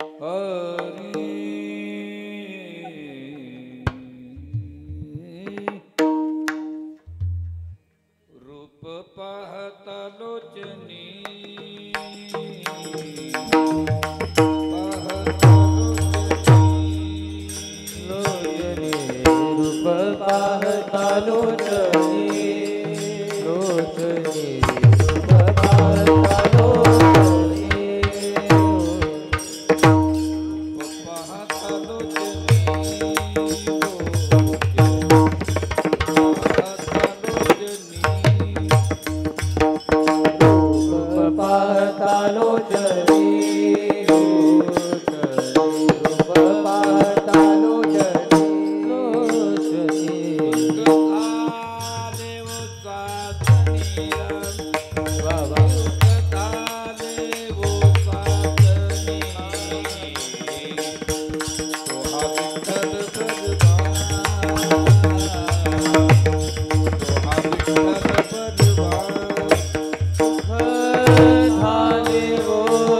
हरी रूप पाहता लोचनी रूप पाहता लोचनी लोचनी रूप पाहता लोचनी पाहता लोचनी पाहता लोचनी रूप पाहता लोचनी लोचनी बाबा झाले वो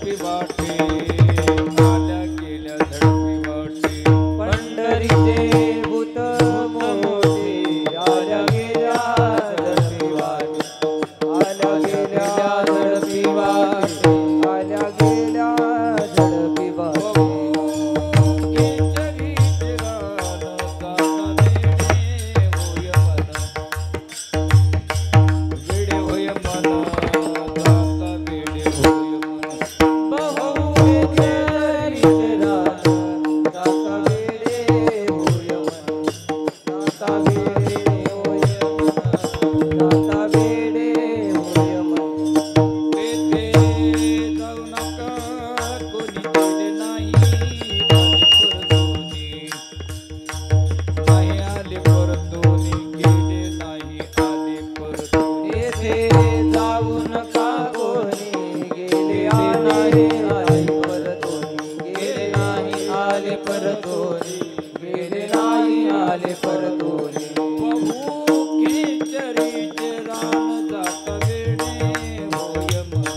झडपी वाटे आल्या गेल्या झडपी वाटे पंढरीचे भूत मोठे आल्या गेल्या झडपी वाटे आल्या गेल्या झडपी वाटे आल्या गेल्या झडपी वाटे केचरीचे रान जाता वेडे होय मन जाता वेडे होय मन बहु केचरीचे रान जाता वेडे होय मन जाता वेडे होय मन जाता वेडे होय मन तेथे जाऊ नका कोणी गेले नाही आले परतोनी गेले नाही आले परतोनी येथे जाऊ नका कोणी गेले नाही आले परतोनी गेले नाही आले परतोनी गेले नाही आले परतोनी बहु केचरीचे रान जाता वेडे होय मन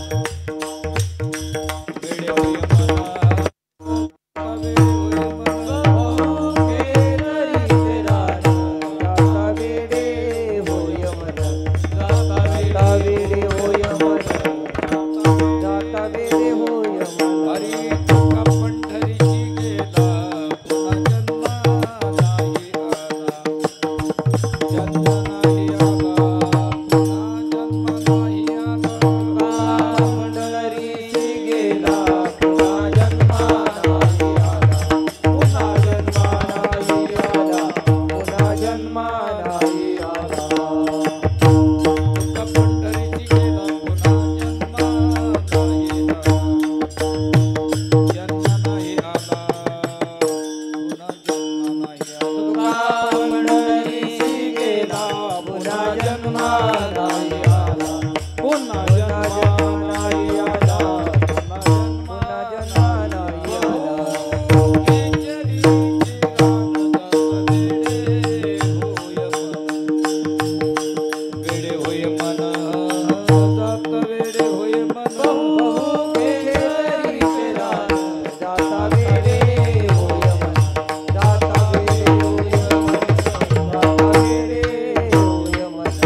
वेडे होय मना वेडे होय मना केतरीचे रान जाता वेडे होय मन जाता वेडे होय मन जाता वेडे होय मन हरी तुका पंढरीची गेला पुन्हा जन्म नाही आला जन्म नाही आला पुन्हा जन्म नाही आला पंढरीची गेला पुन्हा जन्मा नाही आला पुन्हा जन्मा नाही आला पुन्हा जन्मा नाही आला तुका पंढरीची गेला पुन्हा जन्म नाही आला जन्म नाही आला पुन्हा जन्म नाही आला पंढरीची गेला पुन्हा जन्मा नाही आला पुन्हा पुन्हा जन्मा नाही आला पुन्हा जन्मा नाही आला केचरीचे रान जाता वेडे होय मन जाता वेडे होय मन जाता वेडे होय मन जाता वेडे होय मन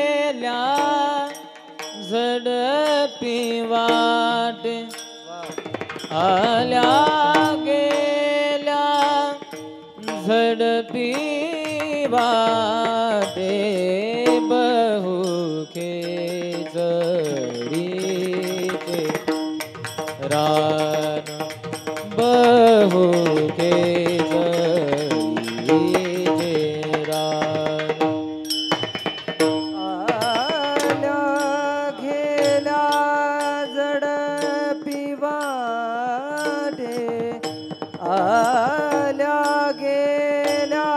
गेल्या झडपी वाटे आल्या गेल्या झडपी वाटे बहु खेचरीचे रान बहु खेचरीचे रान आल्या गेल्या झडपी वाटे आल्या गेल्या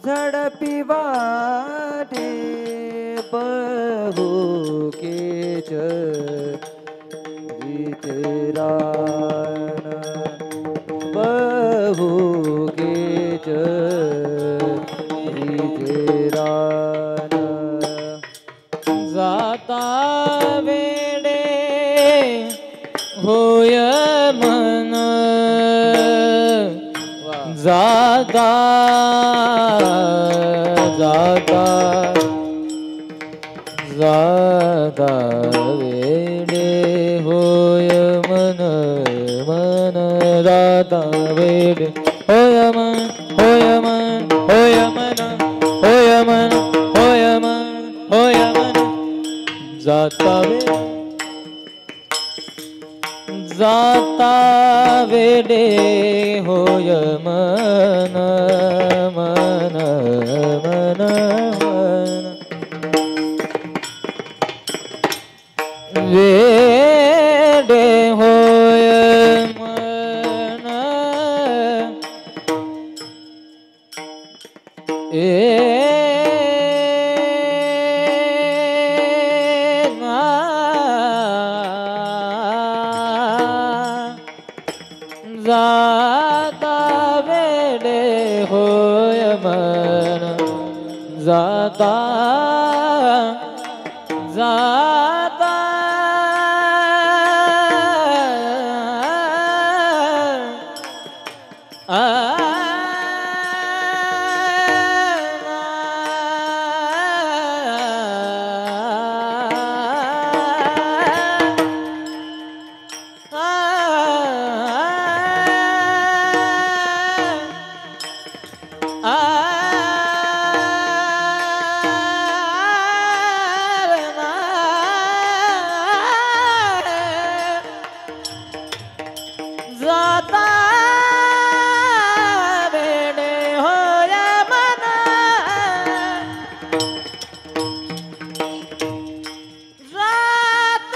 झडपी वाटे बहु केचरीचे रान बहु केचरीचे रान जाता वेडे होय मन जाता जाता जाता वेडे होय मन मन जाता वेडे होय मन होय मन होय मन होय मन होय मन होय मन जाता वेडे होय मन मन मन मन वेडे होय मन जाता वेडे होय मन जाता जाता जाता वेडे होया मना जाता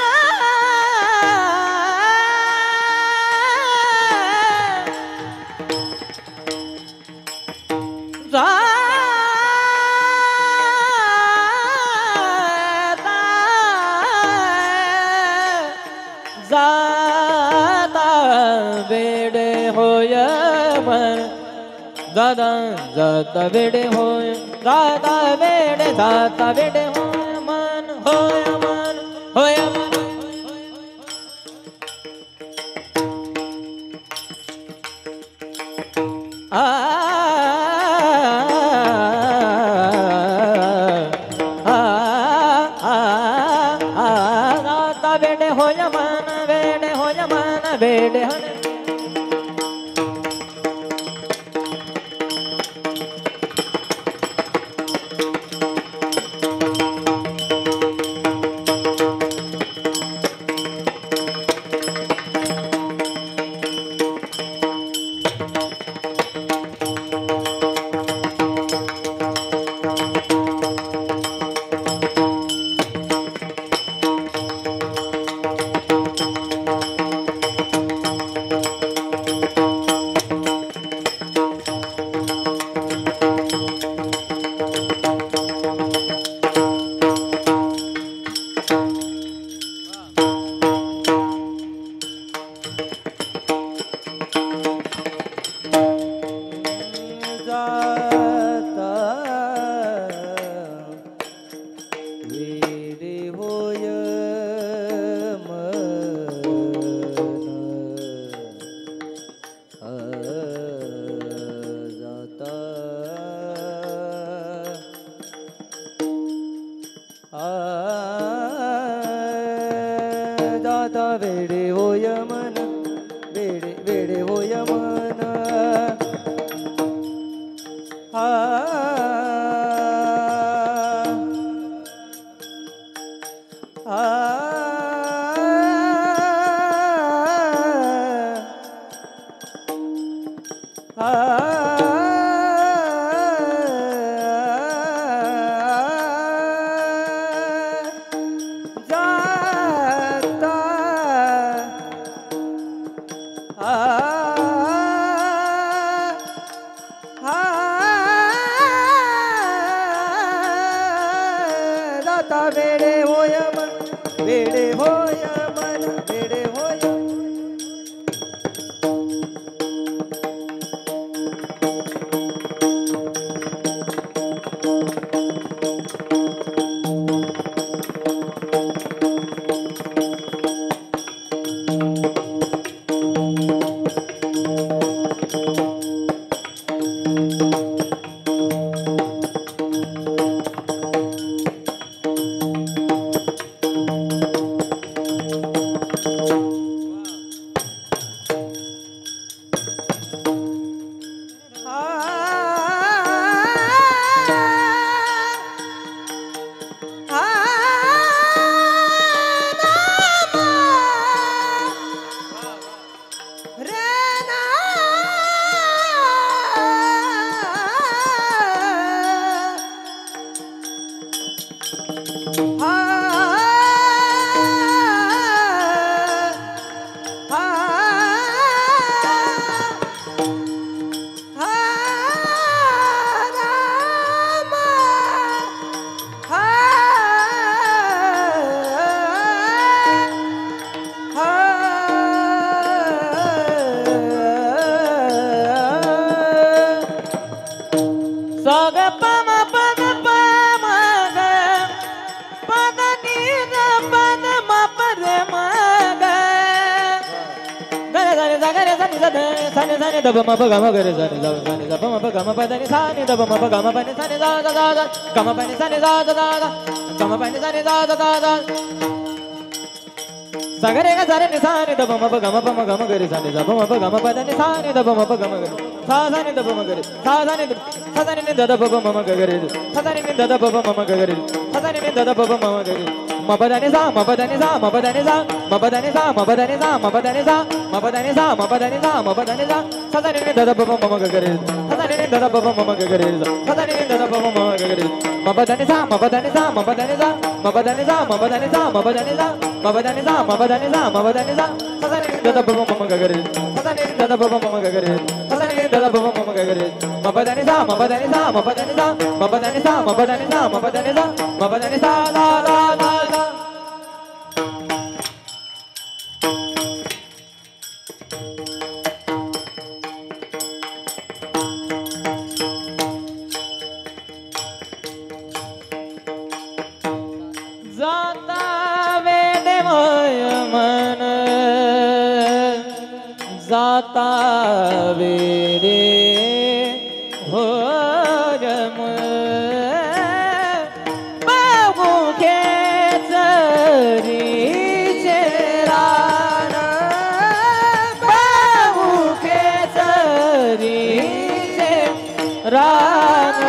जाता वेडे होय मन दादा जाता वेडे होय जाता वेडे होय मन होय मन जाता वेडे होय मन वेडे होय जाता वेडे होय मन जाता जाता वेडे होय मन वेडे होय मन जाता वेडे होय मन वेडे होय मन वेडे होय सा ग प म प द प साने साने दब म प ग म ग रे साने सा साने सा प म प ग म प दा नि साने दब म प ग म प नि साने सा सा सा सा ग म प नि साने सा सा सा सा ग म प नि साने सा सा सा सा सगरे ग सारे नि साने दब म प ग म प म ग म ग रे साने सा प म प ग म प दा नि साने दब म प ग म ग रे सा साने दब म ग रे सा साने नि द ब म म ग ग रे सा साने नि द ब म म ग ग रे सा साने नि द ब म म ग रे म प दा नि सा म प दा नि सा म प दा नि सा म प दा नि सा म प दा नि सा म प दा नि सा म प दा नि सा म प दा नि सा म प दा नि सा सा साने नि द ब म म ग ग रे सा साने नि द ब म म ग ग रे सा साने नि द ब म म ग ग रे म प दा नि सा म प दा नि सा म प दा नि सा म प दा नि सा म प दा नि सा म प दा नि सा म प दा नि सा म प दा नि सा म प दा नि सा सा साने नि द ब म म ग ग रे सा साने नि द ब म म ग ग रे सा साने नि द ब म म ग ग रे म प दा नि सा म प दा नि सा म प दा नि सा म प दा नि सा म प दा नि सा म प दा नि सा म प दा नि सा ला ला ला ला जाता वेडे मोय मन जाता वेडे होय मन बाबू खेचरीचे रान बाबू खेचरीचे रान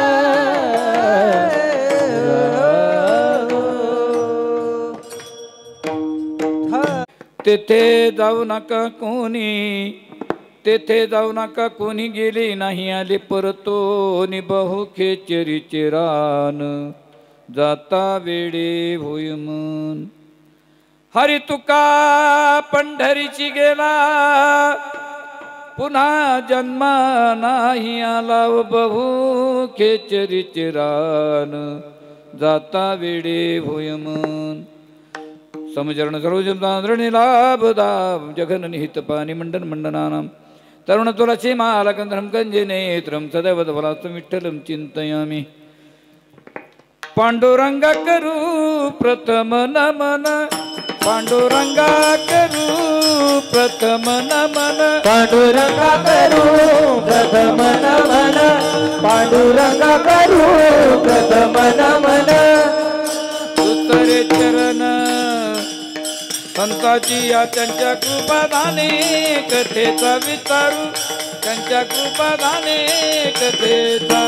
तेथे जाऊ नका कोणी, तेथे जाऊ नका कोणी, गेले नाही आले परतोनी, बहु खेचरीचे रान जाता वेडे होय मन. हरी तुका पंढरीची गेला, पुन्हा जन्म नाही आला, बहु खेचरीचे रान जाता वेडे होय मन. समचरण सर्वजनादरणी लाभ दाभ जघन निहित पाणी मंडन मंडनानाम तरुण तुलसी मालकंधरम कंजे नेत्रम सदैव फलास्तु विठ्ठलम चिंतयामि. पांडुरंगा करू प्रथम नमन, पांडुरंगा करू प्रथम नमन, पांडुरंगा करू प्रथम नमन, पांडुरंगा करू प्रथम नमन. दुसरे चरण संताची या त्यांच्या कृपादाने कथेचा विचारू, त्यांच्या कृपादाने कथेचा.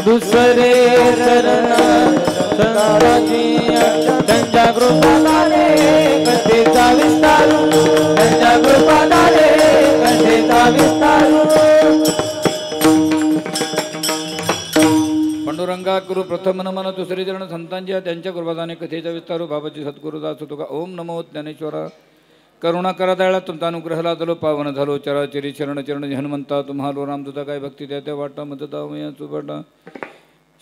दुसरे चरण संताची त्यांच्या कृपादाने कथेचा विस्तारू, त्यांच्या कृपादाने कथेचा विस्तारू. पांडुरंगा करू प्रथम नमन, दुसरे चरण संतांच्या त्यांच्या कृपादाने कथेचा विस्तारू. बाबाजी सद्गुरुदास तुका ओम नमो ज्ञानेश्वरा. करुणा करा दयाळा तुमचा अनुग्रह लादलो, पावन झालो चराचरी चरण चरण हनुमंता. तुम्हाला राम तुझा काय भक्ती द्या त्या वाटा मदता मया चुबटा.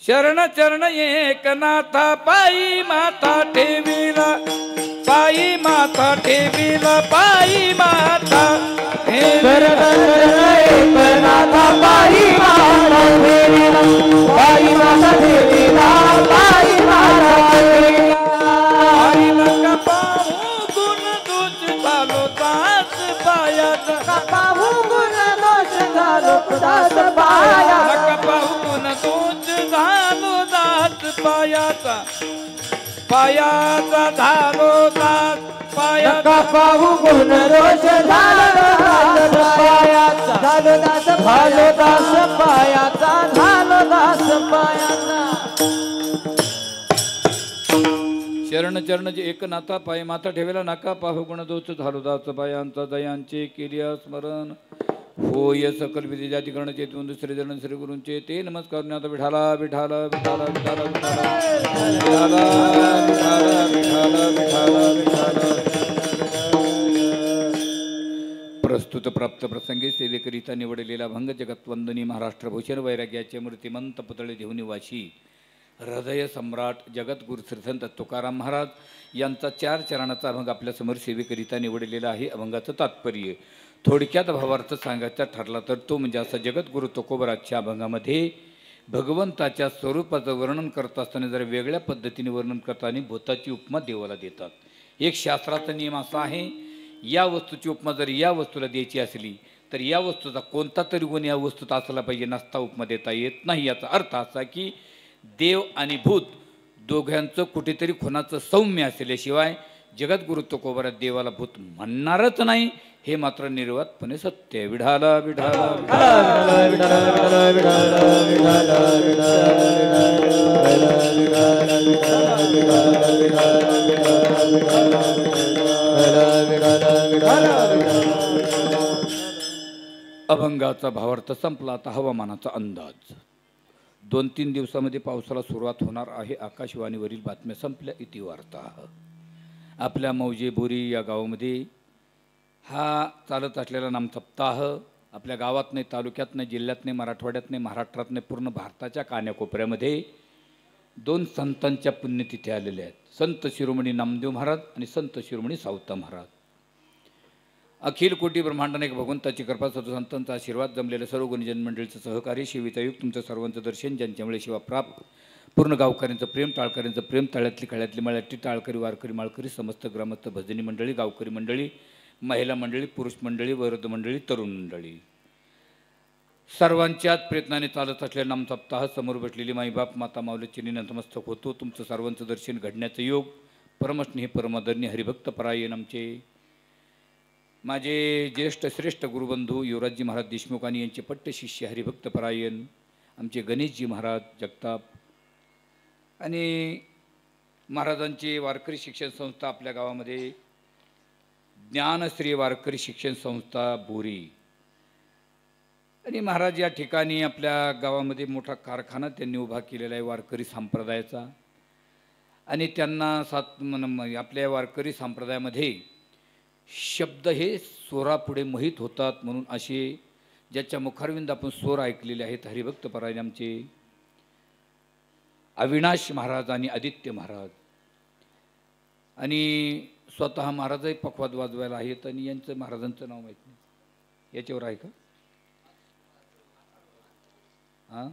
शरण चरण एकनाथा, पायी माता ठेविला, पायी माता ठेविला, पायी माता ठेविला. एकनाथा पायी माता ठेविला, पायी माता ठेविला, पायी माता ठेविला. हरी नका पाहू गुण दोष झालो दास पायाचा, पाहू गुण दोष झालो दास पाया, नका पाहू गुण दोष झालो दास पायाचा, पायाचा झालो दास पायाचा. नका पाहू गुण दोष झालो दास पायाचा, झालो दास पायाचा, झालो दास पायाचा. शरण चरण एकनाथा, पायी माता ठेवेला, नका पाहू गुण दोष झालो दास पायांचा. दयांचे केलिया स्मरण, होय सकल विधी जातीकरण चेतून दुसरे जण श्री गुरूंचे ते नमस्कार. आता विठाला विठाला विठाला विठाला विठाला विठाला विठाला विठाला विठाला. प्रस्तुत प्राप्त प्रसंगी सेवेकरिता निवडलेला भंग जगतवंदनी महाराष्ट्रभूषण वैराग्याचे मूर्तिमंत पुतळे देऊन वाशी हृदय सम्राट जगद्गुरु श्रीसंत तुकाराम महाराज यांचा 4 चरणाचा अभंग आपल्यासमोर सेवेकरिता निवडलेला आहे. अभंगाचं तात्पर्य थोडक्यात भावार्थ सांगायचा ठरला तर तो म्हणजे असा. जगद्गुरु तुकोबराजच्या अभंगामध्ये भगवंताच्या स्वरूपाचं वर्णन करत असताना जरा वेगळ्या पद्धतीने वर्णन करताना भूताची उपमा देवाला देतात. एक शास्त्राचा नियम असा आहे, या वस्तूची उपमा जर या वस्तूला द्यायची असली तर या वस्तूचा कोणता तरी गुण या वस्तूत असला पाहिजे, नसता उपमा देता येत नाही. याचा अर्थ असा की देव आणि भूत दोघांचं कुठेतरी खुणाचं सौम्य असल्याशिवाय जगद्गुरु तुकोबारात देवाला भूत म्हणणारच नाही, हे मात्र निर्वातपणे सत्य आहे. विढाला विढाला अभंगाचा भावार्थ संपला. आता हवामानाचा अंदाज. 2-3 दिवसामध्ये पावसाला सुरुवात होणार आहे. आकाशवाणीवरील बातम्या संपल्या. इति वार्ता. आपल्या मौजे बोरी या गावामध्ये हा चालत असलेला नामसप्ताह आपल्या गावात नाही, तालुक्यात नाही, जिल्ह्यात नाही, मराठवाड्यात नाही, महाराष्ट्रात नाही, पूर्ण भारताच्या कान्याकोपऱ्यामध्ये 2 संतांच्या पुण्यतिथी आलेल्या आहेत. संत शिरोमणी नामदेव महाराज आणि संत शिरोमणी सावता महाराज. अखिल कोटी ब्रह्मांडाने भगवंताची कृपा, सद्संतांचा आशीर्वाद, जमलेल्या सर्व गुणजन मंडळीचं सहकार्य, शिवितायुक्त तुमचं सर्वांचं दर्शन, ज्यांच्यामुळे शिवा प्राप्त, पूर्ण गावकऱ्यांचं प्रेम, टाळकऱ्यांचं प्रेम, तळ्यातली खळ्यातली मळ्यातली टाळकरी, वारकरी, माळकरी, समस्त ग्रामस्थ, भजनी मंडळी, गावकरी मंडळी, महिला मंडळी, पुरुष मंडळी, वृद्ध मंडळी, तरुण मंडळी, सर्वांच्याच प्रयत्नाने चालत असलेला नामसप्ताह समोर बसलेली माईबाप, माता, माऊली चिनी नतमस्तक होतो. तुमचं सर्वांचं दर्शन घडण्याचं योग परमस्नेही परमादरणीय हरिभक्त परायण आमचे माझे ज्येष्ठ श्रेष्ठ गुरुबंधू युवराजजी महाराज देशमुख आणि यांचे पट्ट शिष्य हरिभक्त परायण आमचे गणेशजी महाराज जगताप आणि महाराजांची वारकरी शिक्षण संस्था आपल्या गावामध्ये ज्ञानश्री वारकरी शिक्षण संस्था बोरी, आणि महाराज या ठिकाणी आपल्या गावामध्ये मोठा कारखाना त्यांनी उभा केलेला आहे वारकरी संप्रदायाचा. आणि त्यांना आपल्या वारकरी संप्रदायामध्ये शब्द हे स्वरापुढे मोहित होतात म्हणून असे ज्याच्या मुखारविंद आपण स्वर ऐकलेले आहेत हरिभक्त परायण आमचे अविनाश महाराज आणि आदित्य महाराज. आणि स्वतः महाराजही पखवाद वाजवायला आहेत आणि यांचं महाराजांचं नाव माहीत नाही. याच्यावर आहे का? हां,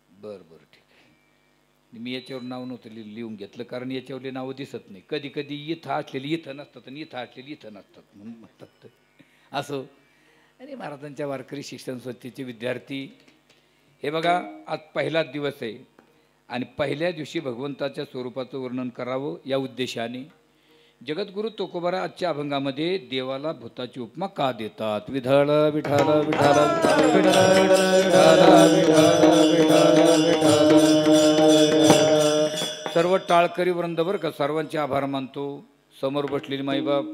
बरं बरं, ठीक आहे. मी याच्यावर नाव नव्हतं लिहून घेतलं कारण याच्यावरली नावं दिसत नाही. कधी कधी इथं असलेली इथं नसतात आणि इथं असलेली इथं नसतात म्हणून म्हणतात असं. आणि महाराजांच्या वारकरी शिक्षण संस्थेचे विद्यार्थी हे बघा, आज पहिलाच दिवस आहे आणि पहिल्या दिवशी भगवंताच्या स्वरूपाचं वर्णन करावं या उद्देशाने जगद्गुरु तुकोबारा आजच्या अभंगामध्ये देवाला भूताची उपमा का देतात. विठ्ठल विठ्ठल विठ्ठल सर्व टाळकरी वृंद बरं का, सर्वांचे आभार मानतो. समोर बसलेली माईबाप,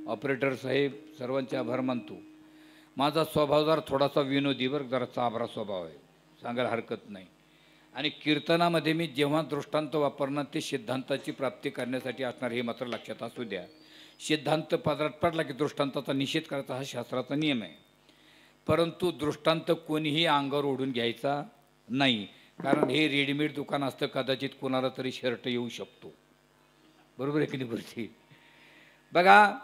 ऑपरेटर साहेब, सर्वांचे आभार मानतो. माझा स्वभाव जरा थोडासा विनोदी बरं, जरा चाभरा स्वभाव आहे, सांगायला हरकत नाही. आणि कीर्तनामध्ये मी जेव्हा दृष्टांत वापरणार ते सिद्धांताची प्राप्ती करण्यासाठी असणार हे मात्र लक्षात असू द्या. सिद्धांत पदरात पडला की दृष्टांताचा निषेध करायचा हा शास्त्राचा नियम आहे. परंतु दृष्टांत कोणीही अंगावर ओढून घ्यायचा नाही, कारण हे रेडीमेड दुकान असतं, कदाचित कोणाला तरी शर्ट येऊ शकतो. बरोबर आहे की नाही बरं? बघा,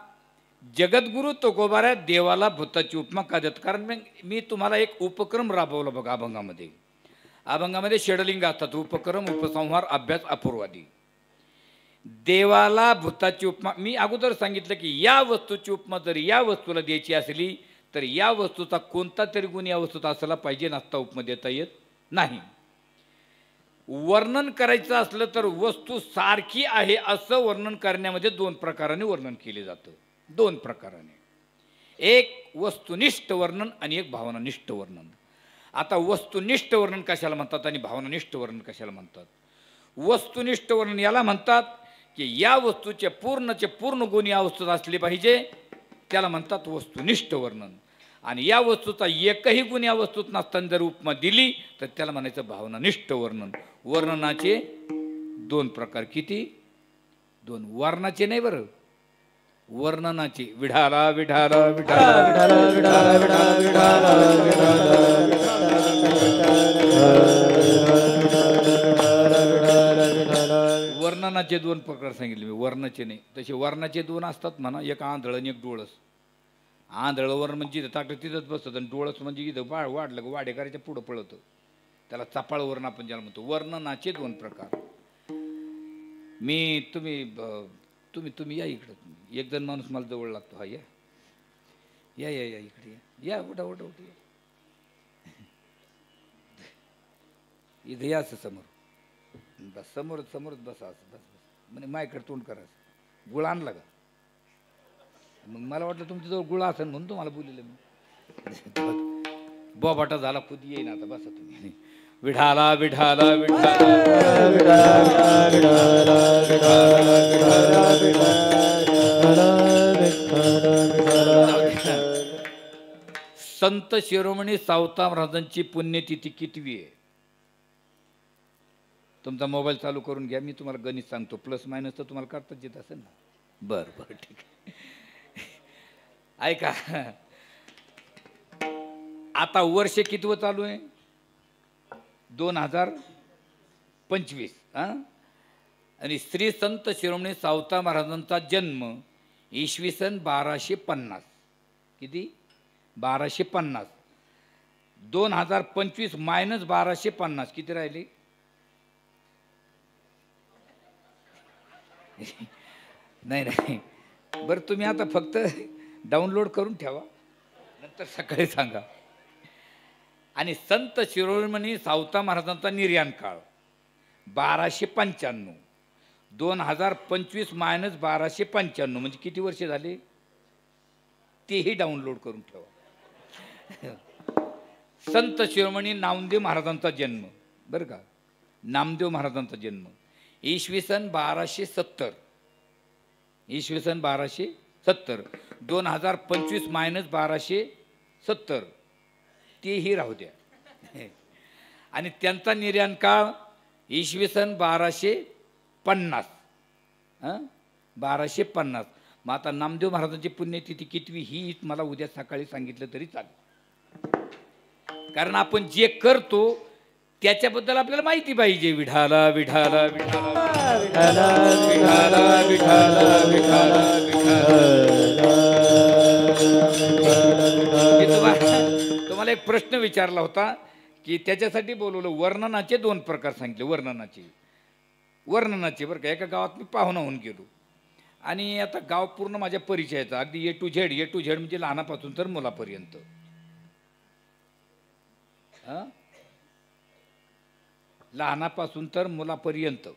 जगद्गुरु तुकोबारा देवाला भूताची उपमा का देत? कारण मी तुम्हाला एक उपक्रम राबवला बघा अभंगामध्ये. अभंगामध्ये षडलिंग असतात, उपक्रम, उपसंहार, अभ्यास, अपूर्वादी. देवाला भूताची उपमा मी अगोदर सांगितलं की या वस्तूची उपमा जर या वस्तूला द्यायची असली तर या वस्तूचा कोणता तरी गुण या वस्तूत असला पाहिजे, नसता उपमा देता येत नाही. वर्णन करायचं असलं तर वस्तू सारखी आहे असं वर्णन करण्यामध्ये 2 प्रकाराने वर्णन केले जातं. 2 प्रकाराने, एक वस्तुनिष्ठ वर्णन आणि एक भावनानिष्ठ वर्णन. आता वस्तुनिष्ठ वर्णन कशाला म्हणतात आणि भावनानिष्ठ वर्णन कशाला म्हणतात? वस्तुनिष्ठ वर्णन याला म्हणतात की या वस्तूचे पूर्ण गुण या वस्तूत असले पाहिजे, त्याला म्हणतात वस्तुनिष्ठ वर्णन. आणि या वस्तूचा एकही गुण या वस्तूत नसताना जर उपमा दिली तर त्याला म्हणायचं भावनानिष्ठ वर्णन. वर्णनाचे 2 प्रकार. किती? 2. वर्णाचे नाही बरं, वर्णनाचे. विढाला विढाला विढाला विढाला विढाला वर्णनाचे 2 प्रकार सांगितले मी, वर्णाचे नाही. तसे वर्णाचे 2 असतात म्हणा, एक आंधळ आणि एक डोळस. आंधळ वर्ण म्हणजे इथं टाकलं तिथंच बसतं आणि डोळस म्हणजे इथं वाढलं का वाडेकराच्या पुढं पळतं, त्याला चपाळ वर्ण आपण ज्याला म्हणतो. वर्णनाचे 2 प्रकार. मी तुम्ही या इकडं. एक जण माणूस मला जवळ लागतो, हा या या या या इकडे या उठा उठा उठा इथं या असं समोर बस समोरच समोरच बसा असं बस बस म्हणजे माझ्याकडे तोंड करायचं गुळ आणला का मग मला वाटलं तुमच्याजवळ गुळ असेल म्हणून तुम्हाला बोललेलं मी बोबाटा झाला खुद येईन आता बसा तुम्ही विठाला विठाला संत शिरोमणी सावता महाराजांची पुण्यतिथी कितवी आहे तुमचा मोबाईल चालू करून घ्या मी तुम्हाला गणित सांगतो प्लस मायनस तर तुम्हाला करताच येत असेल ना बरं बरं ठीक आहे ऐका आता वर्ष कितवं चालू आहे 2025 आणि श्री संत शिरोमणी सावता महाराजांचा जन्म इसवी सन 1250 किती 1250 2025 मायनस 1250 किती राहिले नाही नाही बरं तुम्ही आता फक्त डाउनलोड करून ठेवा नंतर सकाळी सांगा आणि संत शिरोमणी सावता महाराजांचा निर्याण काळ 1295 2025 मायनस 1295 म्हणजे किती वर्ष झाले तेही डाउनलोड करून ठेवा संत शिरोमणी नामदेव महाराजांचा जन्म बरं का नामदेव महाराजांचा जन्म इसवी सन 1270 इसवी सन 1270 2025 मायनस 1270 तेही राहू द्या आणि त्यांचा निर्याण काळ इसवी सन 1250 1250 मग आता नामदेव महाराजांची पुण्यतिथी कितवी ही मला उद्या सकाळी सांगितलं तरी चालेल कारण आपण जे करतो त्याच्याबद्दल आपल्याला माहिती पाहिजे विठाला विठाला विठाला विठाला विठाला विठाला विठाला तुम्हाला एक प्रश्न विचारला होता की त्याच्यासाठी बोलवलं वर्णनाचे 2 प्रकार सांगितले वर्णनाचे बरं का एका गावात मी पाहुणा होऊन गेलो आणि आता गाव पूर्ण माझ्या परिचयाचा अगदी ए टू झेड म्हणजे लहानापासून तर मुलापर्यंत लहानापासून तर मुलापर्यंत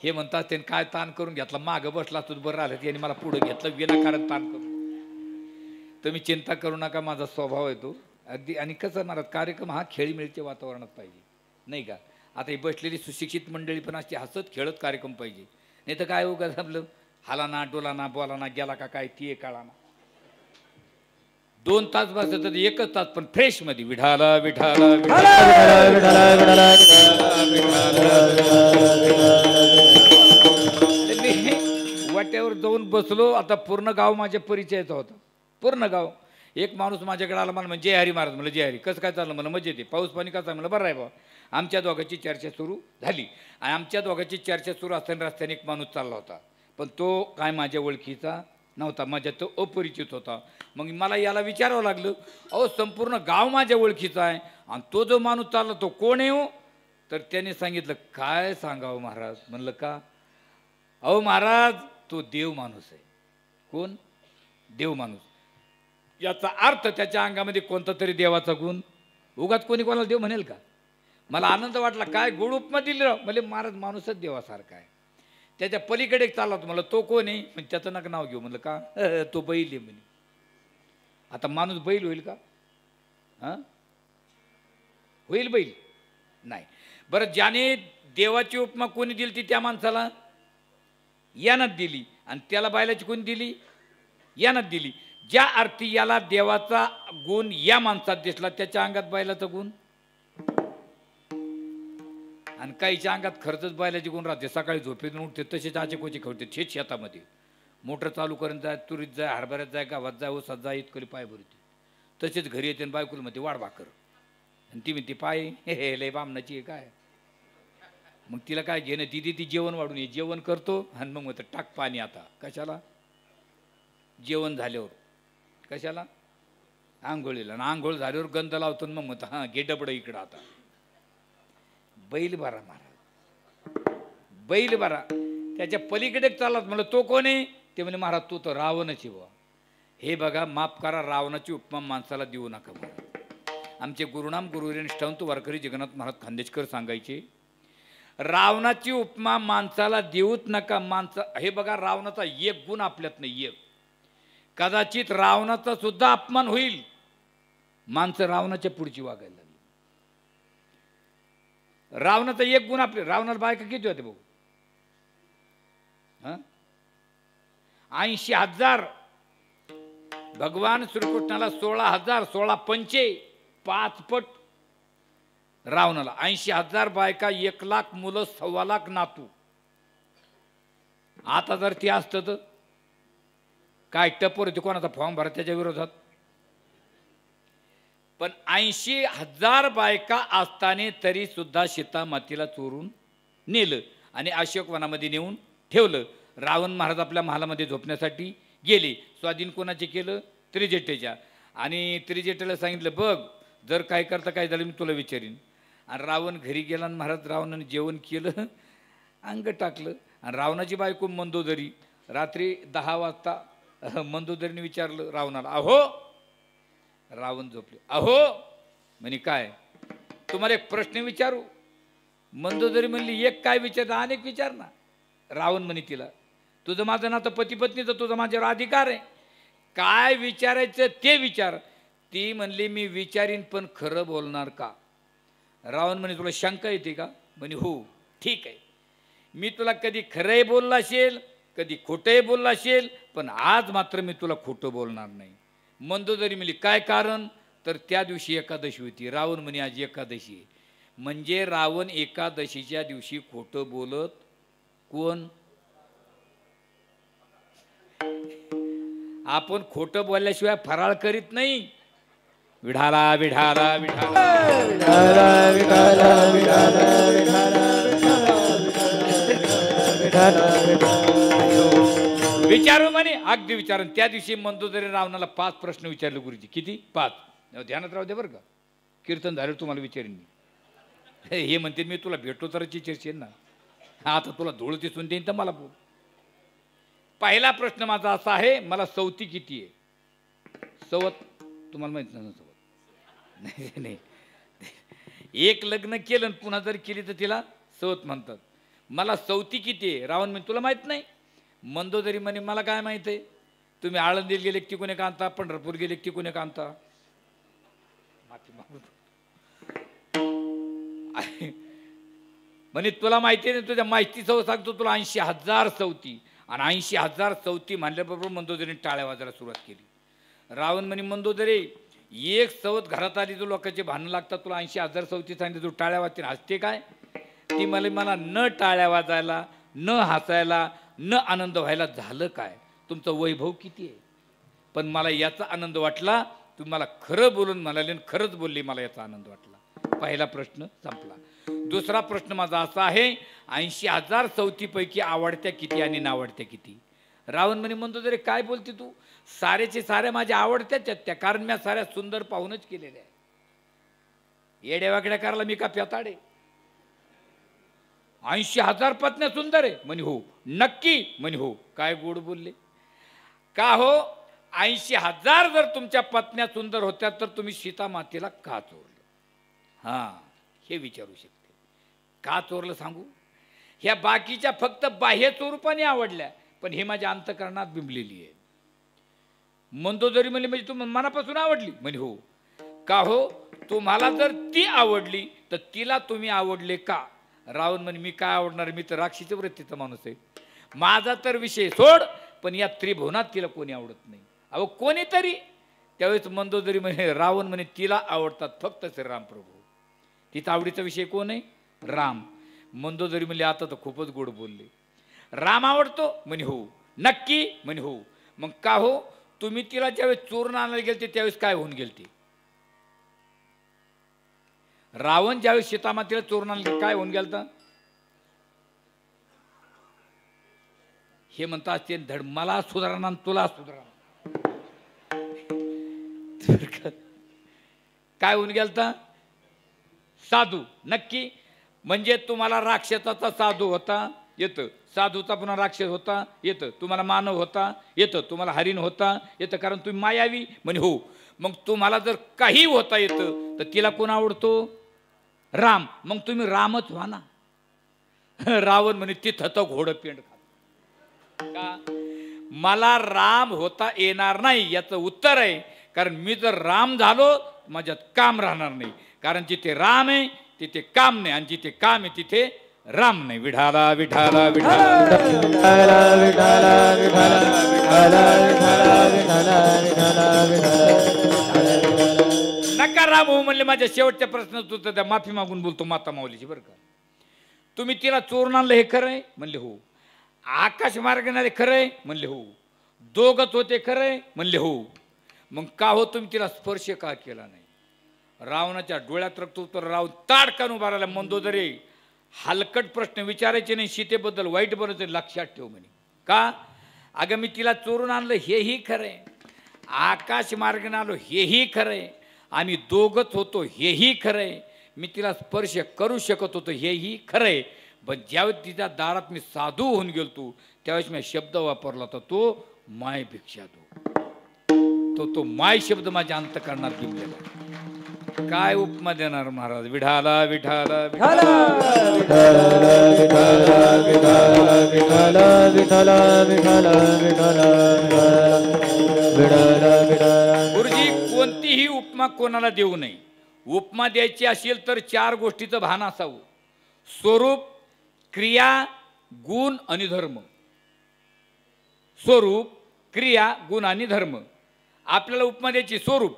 हे म्हणतात त्यांनी काय ताण करून घेतला मागं बसला तुझ बरं राहिलं त्यांनी मला पुढे घेतलं विनाकारण ताण करून तुम्ही चिंता करू नका माझा स्वभाव येतो अगदी आणि कसं महाराज कार्यक्रम हा खेळीमेळीच्या वातावरणात पाहिजे नाही का आता ही बसलेली सुशिक्षित मंडळी पण अशी हसत खेळत कार्यक्रम पाहिजे नाही तर काय उगाच आपलं हालाना डोलाना बोलाना गेला का काय ती काळाना 2 तास बसत तर 1च तास पण फ्रेश मध्ये विठाला विठाला वाट्यावर जाऊन बसलो आता पूर्ण गाव माझ्या परिचयाचा होता पूर्ण गाव एक माणूस माझ्याकडे आला मला म्हणजे जय हरी महाराज म्हणलं जय हरी कसं काय चाललं मला मजा येते पाऊस पाणी कसं म्हणलं बरं आहे बा आमच्या दोघांची चर्चा सुरू झाली आणि आमच्या दोघांची चर्चा सुरू असताना रस्त्याने एक माणूस चालला होता पण तो काय माझ्या ओळखीचा नव्हता माझ्या तो अपरिचित होता मग मला याला विचारावं लागलं अहो संपूर्ण गाव माझ्या ओळखीचा आहे आणि तो जो माणूस चालला तो कोण आहे हो तर त्याने सांगितलं काय सांगावं महाराज म्हणलं का अहो महाराज तो देव माणूस आहे कोण देव माणूस याचा अर्थ त्याच्या अंगामध्ये कोणता तरी देवाचा गुण उगाच कोणी कोणाला देव म्हणेल का मला आनंद वाटला काय गोड उपमा दिलं म्हणजे महाराज माणूसच देवासारखा आहे त्याच्या पलीकडे एक चालला होता मला तो कोण आहे म्हणजे त्याचं नका नाव घेऊ म्हणलं का तो बैल आहे म्हणे आता माणूस बैल होईल का होईल बैल नाही बरं ज्याने देवाची उपमा कोणी दिली ती त्या माणसाला यानात दिली आणि त्याला बैलाची कोणी दिली यानात दिली ज्या अर्थी याला देवाचा गुण या माणसात दिसला त्याच्या अंगात बैलाचा गुण आणि काहीच्या अंगात खरंच बैलाचे गुण राहते सकाळी झोपेतून उठते तसेच आचेकोचे खवते थेट शेतामध्ये मोटर चालू करून जाय तुरीत जाय हरभऱ्यात जाय गावात जाय ओसात जाय इतकरी पाय भरते तसेच घरी येते बायकोला म्हणते वाढ भाकर आणि ती म्हणते पाय हे लय बामणाची आहे काय मग तिला काय घेणं दिदी ती जेवण वाढून ये जेवण करतो आणि मग म्हणतं टाक पाणी आता कशाला जेवण झाल्यावर कशाला आंघोळीला आणि आंघोळ झाल्यावर गंध लावतो मग म्हणतं हां घे डबडं इकडं आता बैल बरा महाराज बैल बरा त्याच्या पलीकडे चाललात म्हणलं तो कोण आहे ते म्हणे महाराज तू तर रावणच आहे बुवा. हे बघा माफ करा, रावणाची उपमा माणसाला देऊ नका महाराज. आमचे गुरुनाम गुरुरे निष्ठावंत वारकरी जगन्नाथ महाराज खांदेशकर सांगायचे, रावणाची उपमा माणसाला देऊच नका. हे बघा रावणाचा एक गुण आपल्यात नाही, एक कदाचित रावणाचा सुद्धा अपमान होईल. माणसं रावणाच्या पुढची वागायला लागली. रावणाचा एक गुण आपले, रावणाला बायका किती होते भाऊ? 80,000. भगवान श्रीकृष्णाला 16,000, 16 पंचे 5 पट रावणाला. 80,000 बायका, 1,00,000 मुलं, 1,25,000 नातू. आता जर ते असतं तर काय टपोर होते कोणाचा फॉर्म भरा त्याच्या विरोधात. पण 80,000 बायका असताना तरी सुद्धा सीता मातेला चोरून नेलं आणि अशोकवनामध्ये नेऊन ठेवलं. रावण महाराज आपल्या महालामध्ये झोपण्यासाठी गेले. स्वाधीन कोणाचे केलं? त्रिजटेच्या. आणि त्रिजटेला सांगितलं बघ जर काय करता काय झालं मी तुला विचारीन. आणि रावण घरी गेला आणि महाराज रावणाने जेवण केलं, अंग टाकलं. आणि रावणाची बायको मंदोदरी रात्री 10 वाजता मंदोदरीने विचारलं रावणाला, अहो. रावण झोपले. अहो म्हणे काय? तुम्हाला एक प्रश्न विचारू? मंदोदरी म्हणली एक काय विचार? अनेक विचार ना. रावण म्हणे तिला, तुझं माझं नातं पती पत्नीचं, तुझं माझ्यावर अधिकार आहे, काय विचारायचं ते विचार. ती म्हणली मी विचारीन पण खरं बोलणार का? रावण म्हणे तुला शंका येते का? म्हणे हो. ठीक आहे, मी तुला कधी खरंही बोलला असेल कधी खोटंही बोलला असेल, पण आज मात्र मी तुला खोटं बोलणार नाही. मंदोदरी म्हणली काय कारण? तर त्या दिवशी एकादशी होती. रावण म्हणे आज एकादशी आहे. म्हणजे रावण एकादशीच्या दिवशी खोटं बोलत कोण? आपण खोटं बोलल्याशिवाय फराळ करीत नाही. विढाला विढाला विढाला विठाला विठाला विठाला विठाला विचारू म्हणे. अगदी विचारून. त्या दिवशी मंदोदरी रावणाला 5 प्रश्न विचारले गुरुजी. किती? 5. ध्यानात राहू दे बरं का. कीर्तन झालं तुम्हाला विचारेन मी. हे म्हणते मी तुला भेटतो तर चर्चेन ना. आता तुला धूळ दिसून देईन तर मला बोल. पहिला प्रश्न माझा असा आहे, मला सवती किती आहे? सवत तुम्हाला माहित नाही? सवत नाही. एक लग्न केलं पुन्हा जर केली तर तिला सवत म्हणतात. मला सवती किती आहे? रावण म्हणे तुला माहित नाही? मंदोदरी म्हणे मला काय माहित आहे? तुम्ही आळंदीला गेले की कोणी कांता, पंढरपूर गेले की कोणी कांता. म्हणे तुला माहिती नाही, तुझ्या माहितीसह सांगतो तुला 80,000 सवती. आणि 80,000 सवती म्हणल्याबरोबर मंदोदरीने टाळ्या वाजायला सुरुवात केली. रावण म्हणे मंदोदरी एक सवत घरात आली तर लोकांचे भांडण लागतात, तुला 80,000 सवती सांगितली तू टाळ्या वाजते हसते काय? ती मला न टाळ्या वाजायला, न हसायला, न आनंद व्हायला झालं काय? तुमचं वैभव किती आहे? पण मला याचा आनंद वाटला, तुम्ही मला खरं बोलून म्हणाले आणि खरंच बोलले, मला याचा आनंद वाटला. पहिला प्रश्न संपला. दुसरा प्रश्न माझा असा आहे, 80,000 सवतीपैकी आवडत्या किती आणि नावडत्या किती? रावण म्हणे मंदोदरी काय बोलते तू? सारेचे सारे माझ्या आवडत्याच आहेत त्या, कारण मी साऱ्या सुंदर पाहूनच केलेल्या आहे. येड्यावाकड्या करायला मी का प्याताडे? 80,000 पत्न्या सुंदर आहे म्हणे हो. नक्की? म्हणे हो. काय गोड बोलले का हो? 80,000 जर तुमच्या पत्न्या सुंदर होत्या तर तुम्ही सीता मातेला का चोरलं? हां, हे विचारू शकते. का चोरलं सांगू? ह्या बाकीच्या फक्त बाह्य स्वरूपाने आवडल्या, पण हे माझ्या अंतःकरणात बिंबलेली आहे. मंदोदरी म्हणजे तुम्ही मनापासून आवडली? म्हणे हो. का हो? तुम्हाला जर ती आवडली तर तिला तुम्ही आवडले का? रावण म्हणे मी काय आवडणार, मी तर राक्षीच्या वृत्तीचा माणूस आहे. माझा तर विषय सोड, पण या त्रिभुवनात तिला कोणी आवडत नाही. अहो कोणीतरी. त्यावेळेस मंदोदरी म्हणे, रावण म्हणे तिला आवडतात फक्त श्रीराम प्रभू. तिचा आवडीचा विषय कोण आहे? राम. मंदोदरी म्हणले आता तर खूपच गोड बोलले. राम आवडतो? म्हणे हो. नक्की? म्हणे हो. मग का हो? तुम्ही तिला ज्यावेळेस चोरून आणायला गेलते त्यावेळेस काय होऊन गेलते? रावण ज्यावेळेस सीतामातेला चोरून आणलं काय होऊन गेलता? हे म्हणतात ते धड मला सुधारणा तुला सुधारणा. काय होऊन गेलता? साधू. नक्की? म्हणजे तुम्हाला राक्षसाचा साधू होता, येतं. साधूचा पुन्हा राक्षस होता, येतं. तुम्हाला मानव होता, येतं. तुम्हाला हरिण होता, येतं. कारण तुम्ही मायावी म्हणे हो. मग तुम्हाला जर काही होता येतं तर तिला कोण आवडतो? राम. मग तुम्ही रामच व्हा ना. रावण म्हणे तिथं तर घोडं पेंड खा. का? मला राम होता येणार नाही याचं उत्तर आहे. कारण मी जर राम झालो माझ्यात काम राहणार नाही. कारण जिथे राम आहे तिथे काम नाही, आणि जिथे काम आहे तिथे राम नाही. विठाला विठाला विठाला नका राम हो म्हणले. माझ्या शेवटच्या प्रश्नाचं उत्तर द्या. माफी मागून बोलतो माता माऊलीची बरं का. तुम्ही तिला चोरून आणलं हे खरं आहे म्हणले हो. आकाश मार्गाने खरं आहे म्हणले हो. दोघच होते खरं आहे म्हणले हो. मग का हो तुम्ही तिला स्पर्श का केला नाही? रावणाच्या डोळ्यात रक्त उत्तर. रावण ताडकान उभा राहिला. मंदोदरी हलकट प्रश्न विचारायचे नाही. सीतेबद्दल वाईट बनायचं लक्षात ठेव म्हणे. का? अगं मी तिला चोरून आणलं हेही खरं आहे, आकाश मार्गाने आलो हेही खरं आहे, आम्ही दोघच होतो हेही खरं आहे, मी तिला स्पर्श करू शकत होतो हेही खरं आहे. पण ज्यावेळेस तिच्या दारात मी साधू होऊन गेलतो त्यावेळेस मी शब्द वापरला होता तो माय भिक्षा तो माय शब्द माझ्या अंतकरणात बिंबलेला. काय उपमा देणार महाराज? विठाला विठाला गुरुजी कोणतीही उपमा कोणाला देऊ नये. उपमा द्यायची असेल तर 4 गोष्टीचं भान असावं. स्वरूप, क्रिया, गुण आणि धर्म. स्वरूप, क्रिया, गुण आणि धर्म. आपल्याला उपमा द्यायची स्वरूप.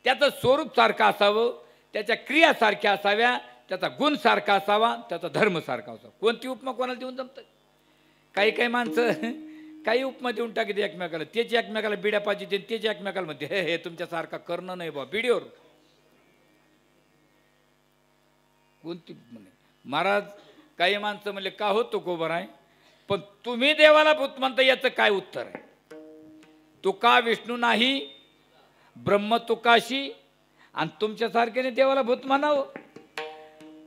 त्याचं स्वरूप सारखं असावं, त्याच्या क्रिया सारख्या असाव्या, त्याचा गुण सारखा असावा, त्याचा धर्म सारखा असावा. कोणती उपमा कोणाला देऊन जमतं? काही काही माणसं काही उपमा देऊन टाकते एकमेकाला. तेच एकमेकाला बिड्या पाहिजे, तेच एकमेकाला म्हणते हे हे तुमच्यासारखा करणं नाही बा बिडीवर. कोणती म्हणे महाराज? काही माणसं म्हणले का हो तो कोबर आहे, पण तुम्ही देवाला भूत म्हणता याचं काय उत्तर आहे? तुका विष्णू नाही, ब्रह्म तुकाशी, आणि तुमच्यासारख्याने देवाला भूत म्हणावं.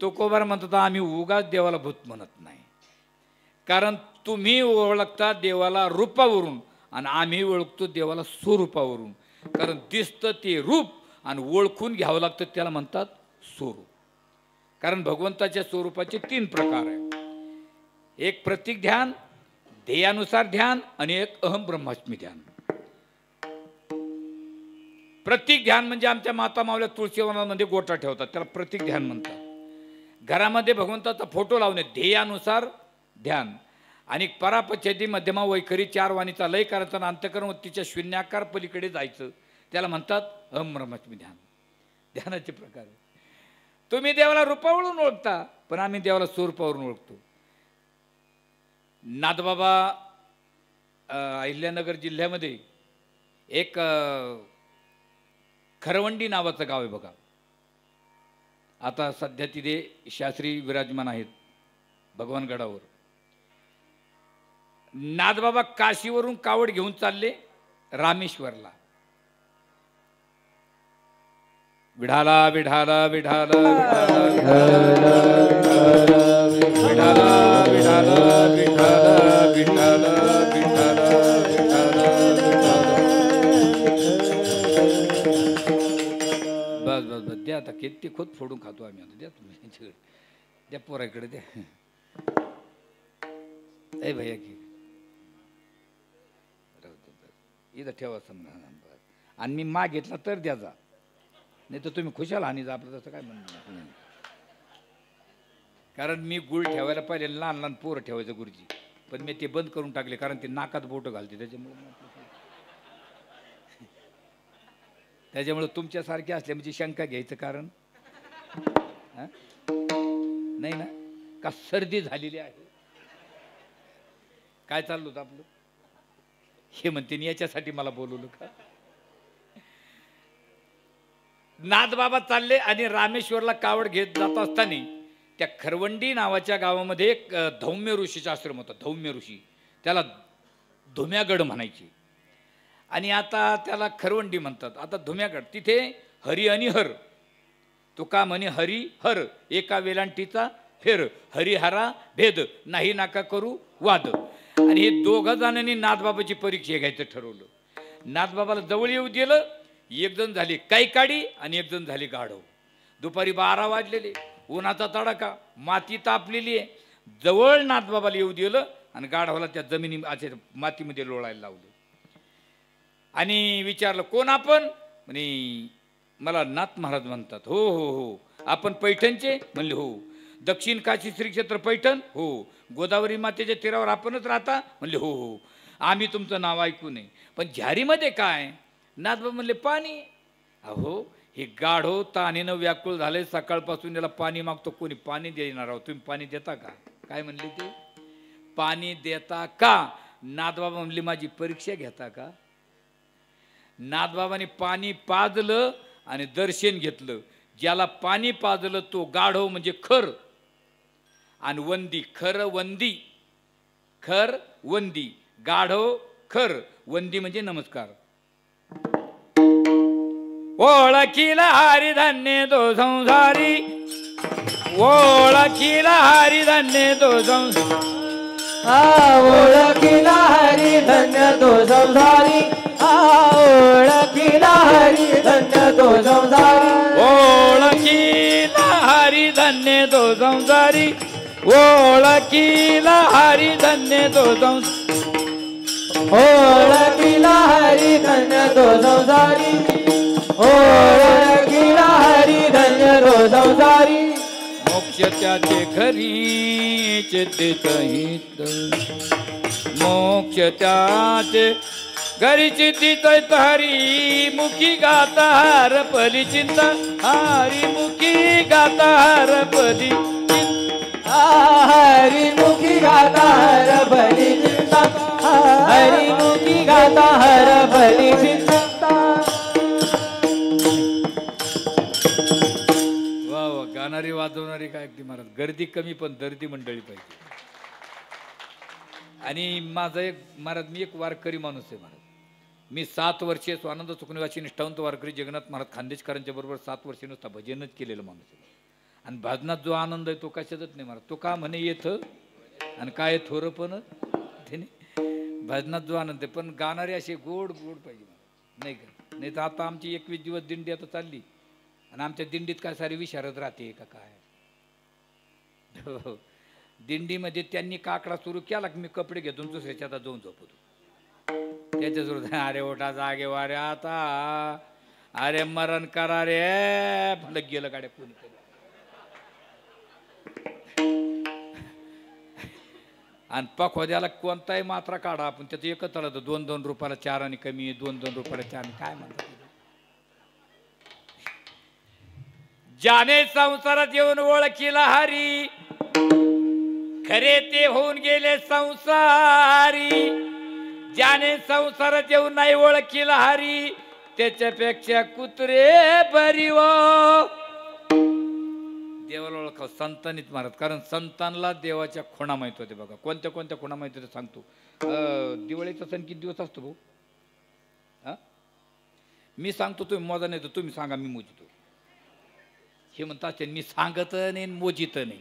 तो कोबार म्हणतो आम्ही उगाच देवाला भूत म्हणत नाही. कारण तुम्ही ओळखता देवाला रूपावरून आणि आम्ही ओळखतो देवाला स्वरूपावरून. कारण दिसतं ते रूप आणि ओळखून घ्यावं लागतं त्याला म्हणतात स्वरूप. कारण भगवंताच्या स्वरूपाचे 3 प्रकार आहे. एक प्रतीक ध्यान, ध्येयानुसार ध्यान आणि एक अहम ब्रह्मास्मी ध्यान. प्रतीक ध्यान म्हणजे आमच्या माता मावल्या तुळशीवनामध्ये गोटा ठेवतात त्याला प्रतीक ध्यान म्हणतात. घरामध्ये भगवंताचा फोटो लावणे ध्येयानुसार ध्यान. आणि परापच्छेदी मध्यमा वैखरी 4 वाणीचा लय करायचा आणि अंतकरण तिच्या शून्याकार पलीकडे जायचं त्याला म्हणतात अहम ब्रह्मास्मी ध्यान. ध्यानाचे प्रकार. तुम्ही देवाला रूपावरून ओळखता पण आम्ही देवाला स्वरूपावरून ओळखतो. नाथबाबा अहिल्यानगर जिल्ह्यामध्ये एक खरवंडी नावाचं गाव आहे बघा. आता सध्या तिथे शास्त्री विराजमान आहेत भगवानगडावर. नाथबाबा काशीवरून कावड घेऊन चालले रामेश्वरला. विठाला विठाला विठाला विठाला विठाला विठाला विठाला बस बस बस द्या आता. किती खोत फोडून खातो आम्ही आता. द्या तुम्ही द्या पोराकडे द्या. ए भैया की इथं ठेवा समजा. आणि मी माग घेतला तर द्या जा, नाही तर तुम्ही खुशाल आणि जा. आपलं तसं काय म्हणणं. कारण मी गुळ ठेवायला पाहिजे लहान लहान पोरं ठेवायचं गुरुजी, पण मी ते बंद करून टाकले कारण ते नाकात बोटं घालते त्याच्यामुळे तुमच्यासारखे असले म्हणजे शंका घ्यायचं कारण नाही ना. का सर्दी झालेली आहे? काय चाललं होतं आपलं? हे म्हणते याच्यासाठी मला बोलवलं का? नाथबाबा चालले आणि रामेश्वरला कावड घेत जात असताना त्या खरवंडी नावाच्या गावामध्ये एक धौम्य ऋषीचा आश्रम होता. धौम्य ऋषी त्याला धुम्यागड म्हणायचे आणि आता त्याला खरवंडी म्हणतात. आता धुम्यागड तिथे हरी आणि हर तुका म्हणे हरी हर एका वेलांटीचा फेर हरिहरा भेद नाही नाका करू वाद. आणि हे दोघं जणांनी नाथबाबाची परीक्षा घ्यायचं ठरवलं. नाथबाबाला जवळ येऊ दिलं. एक जण झाली कैकाडी आणि एक जण झाली गाढव. दुपारी 12 वाजलेले, उन्हाचा तडाखा, माती तापलेली आहे. जवळ नाथबाबाला येऊ दिलं आणि गाढवाला त्या जमिनी मातीमध्ये लोळायला लावलं. आणि विचारलं कोण आपण? म्हणे मला नाथ महाराज म्हणतात. हो हो हो. आपण पैठणचे? म्हणले हो. दक्षिण काशी श्री क्षेत्र पैठण? हो. गोदावरी मातेच्या तीरावर आपणच राहता? म्हणले हो हो. आम्ही तुमचं नाव ऐकू नये, पण झारीमध्ये काय? नाथबाबा म्हणले पाणी. अहो हे गाढो ताणीनं व्याकुळ झाले, सकाळपासून याला पाणी मागतो, कोणी पाणी देणार आहोत, तुम्ही पाणी देता का? काय म्हणले ते? पाणी देता का? नाथबाबा म्हणले माझी परीक्षा घेता का? नाथबाबाने पाणी पाजलं आणि दर्शन घेतलं. ज्याला पाणी पाजलं तो गाढव म्हणजे खर, आणि वंदी खर वंदी, खर वंदी, गाढव खर, वंदी म्हणजे नमस्कार. ओळखीला हरिधन्य तो संसारी, ओळखीला हरिधन्य तो संसारी, ओळखीला हरी धन्य तो संसारी, ओळखीला हरी धन्य तो संसारी, ओळखीला हरिधन्य तो संसारी, ओळखीला हरिधन्य तो संसारी, ओळखीला हरी धन्य तो संसारी, ओळखीला हरी धन्य तो संसारी. मोक्ष त्याचे घरी चित्तित, मोक्ष त्याचे घरी चित्तित हरी मुखी गाता हर पली चिंता, हरी मुखी गाता हर पली चिंता, हरी मुखी गाता हर भली चिंता, हरी मुखी गाता हर भली चिंता. वा वा. गाणारी वाजवणारी काय अगदी महाराज. गर्दी कमी पण दर्दी मंडळी पाहिजे. आणि माझा एक महाराज, मी एक वारकरी माणूस आहे महाराज. मी 7 वर्षे स्वानंद सुखनिवासी निष्ठावंत वारकरी जगन्नाथ महाराज खानदेशकरांच्या बरोबर 7 वर्षे नुसता भजनच केलेलं माणूस आहे. आणि भजनात जो आनंद आहे तो कशातच नाही महाराज. तो का म्हणे येतं आणि काय थोरं पण त्याने भजनात जो आनंद आहे. पण गाणारे असे गोड गोड पाहिजे नाही का. नाही तर आता आमची 21 दिवस दिंडी आता चालली आणि आमच्या दिंडीत काय सारी विशारद राहते का काय. दिंडीमध्ये त्यांनी काकडा सुरू केला की मी कपडे घेतो दुसऱ्याच्या आता जाऊन झोपतो. त्याच्यासोबत अरे ओठा जागे वारे आता, अरे मरण करा रे, फलक गेलं गाड्या कोणी. आणि पखवाद्याला कोणताही मात्रा काढा आपण त्याचं एकच तळत 2-2 रुपयाला 4 आणि कमी, 2-2 रुपयाला 4 काय म्हणतात. ज्याने संसारात येऊन ओळखीला हरी, खरे ते होऊन गेले संसारी. ज्याने संसारात येऊन नाही ओळखीला हरी, त्याच्यापेक्षा कुत्रे बरी व. देवाला ओळखाव संतांनीच महाराज. कारण संतांना देवाच्या खुणा माहित होते बघा. कोणत्या कोणत्या खुणा माहित होते सांगतो. दिवाळीचा सण किती दिवस असतो भाऊ? हा मी सांगतो, तुम्ही मोजा नाही तर तुम्ही सांगा, मी मोजितो. हे म्हणतात मी सांगत नाही मोजित नाही,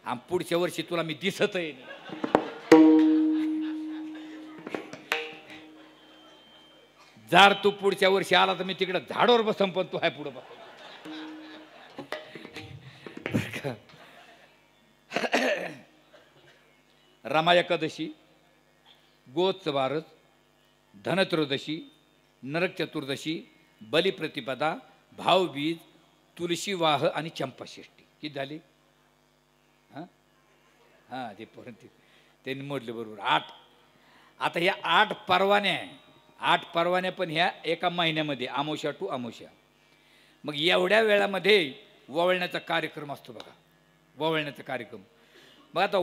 आणि पुढच्या वर्षी तुला मी दिसत नाही. जर तू पुढच्या वर्षी आला तर मी तिकडे झाडावर बसन, पण तू आहे पुढे बस. रमा एकादशी, गोच बारस, धनत्रयोदशी, नरक चतुर्दशी, बलिप्रतिपदा, भावबीज, तुलसी वाह आणि चंपाषष्ठी. किती झाली? हां हां ते पर्यंत त्यांनी मोडले बरोबर 8. आता ह्या 8 परवान्या आहे. 8 परवान्या पण ह्या एका महिन्यामध्ये, अमावस्या टू अमावस्या. मग एवढ्या वेळामध्ये वळण्याचा कार्यक्रम असतो बघा. वळण्याचा कार्यक्रम मग आता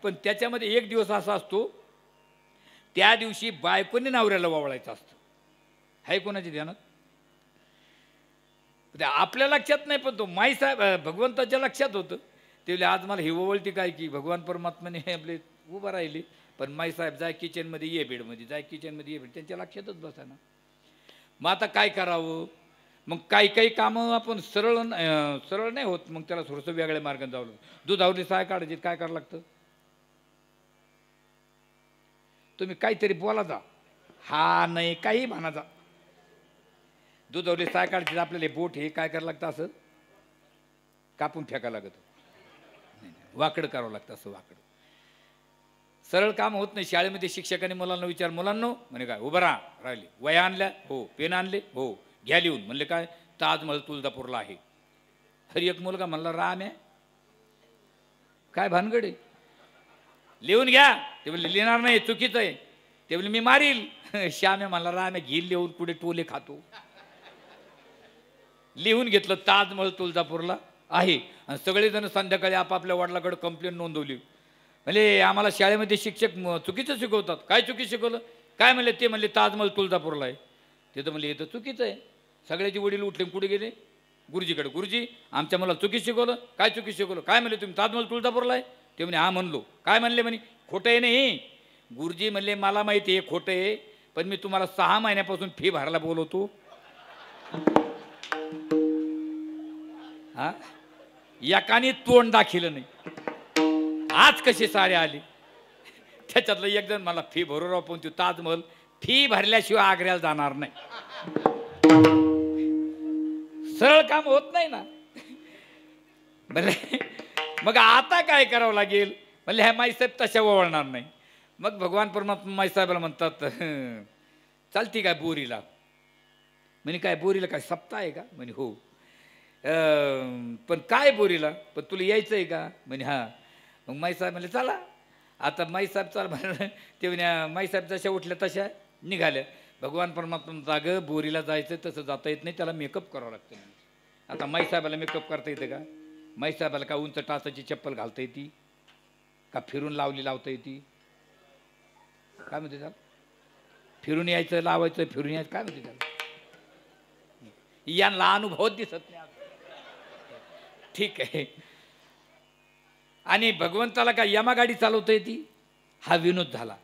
पण त्याच्यामध्ये एक दिवस असा असतो, त्या दिवशी बायकोने नवऱ्याला वळायचं असतं. आहे कोणाच्या ध्यानात? आपल्या लक्षात नाही, पण तो माईसाहेब भगवंताच्या लक्षात होतं. ते आज मला ही ओवळती काय की भगवान परमात्माने आपले उभं राहिले, पण माईसाहेब जाय किचनमध्ये ये बेडमध्ये, जाय किचनमध्ये ये बेड, त्यांच्या लक्षातच बसा ना. मग आता काय करावं? मग काही काही कामं आपण सरळ नाही होत, मग त्याला थोडंसं वेगळ्या मार्गाने जावं लागतं. दुधावरली साय काढायची, काय करावं लागतं? तुम्ही काहीतरी बोला जा, हा नाही काही म्हणा जा. दुधावरली साय काढायची आपल्याला बोट हे काय करावं लागतं? असं कापून फेकावं लागतं, वाकडं करावं लागतं, असं वाकडं. सरळ काम होत नाही. शाळेमध्ये शिक्षकांनी मुलांना विचार, मुलांनो म्हणे काय उभं राहा, राहिले वया आणल्या हो, पेन आणले हो, घ्या लिहून. म्हणले काय? ताजमहल तुळजापूरला आहे. हरी एक मुलगा म्हणला राम आहे काय भानगड आहे, लिहून घ्या. ते म्हणले लिहिणार नाही, चुकीचं आहे. ते म्हणले मी मारील. श्याम आहे म्हणला राम आहे, घेईल लिहून, पुढे टोले खातो. लिहून घेतलं ताजमहल तुळजापूरला आहे. आणि सगळेजण संध्याकाळी आपापल्या वडिलाकडे कंप्लेंट नोंदवली. म्हणजे आम्हाला शाळेमध्ये शिक्षक चुकीचं शिकवतात. काय चुकी शिकवलं? काय म्हणले? ते म्हणले ताजमहल तुळजापूरला आहे. ते तर म्हणले हे तर चुकीचं आहे. सगळ्याचे वडील उठले, कुठे गेले? गुरुजीकडे. गुरुजी आमच्या मला चुकी शिकवलं. काय चुकी शिकवलं? काय म्हणले तुम्ही ताजमहल तुळजापूरला आहे? ते म्हणे हा म्हणलो. काय म्हणले? म्हणे खोटं आहे नाही. गुरुजी म्हणले मला माहिती आहे खोटं आहे, पण मी तुम्हाला 6 महिन्यापासून फी भरायला बोलवतो. हा, एकाने तोंड दाखिलं नाही. आज कसे सारे आले. त्याच्यातलं एक जण मला फी भरू राव, पण तू ताजमहल फी भरल्याशिवाय आग्र्याला जाणार नाही. सरळ काम होत नाही ना. बरं, मग आता काय करावं लागेल? म्हणले ह्या माईसाहेब तशा वळणार नाही. मग भगवान परमात्मा माईसाहेबाला म्हणतात चालती काय बोरीला? म्हणे काय बोरीला? काय सप्ताह आहे का? म्हणे हो. पण काय बोरीला? पण तुला यायचं आहे का? म्हणे हां. मग माईसाहेब म्हणले चला. आता माईसाहेब चाल म्हणलं. ते म्हणे माईसाहेब जशा उठल्या तशा निघाल्या. भगवान परमात्मा जागं बोरीला जायचं, तसं जाता येत नाही, त्याला मेकअप करावं लागतं. आता माईसाहेबाला मेकअप करता येतं का? माईसाहेबाला का उंच टाचाची चप्पल घालता येते का? फिरून लावता येते? काय म्हणते त्याला? फिरून यायचं, लावायचं, फिरून यायचं, काय म्हणते त्याला? यांना अनुभव दिसत नाही. ठीक आहे. आणि भगवंताला का यमा गाडी चालवता येते? हा विनोद झाला.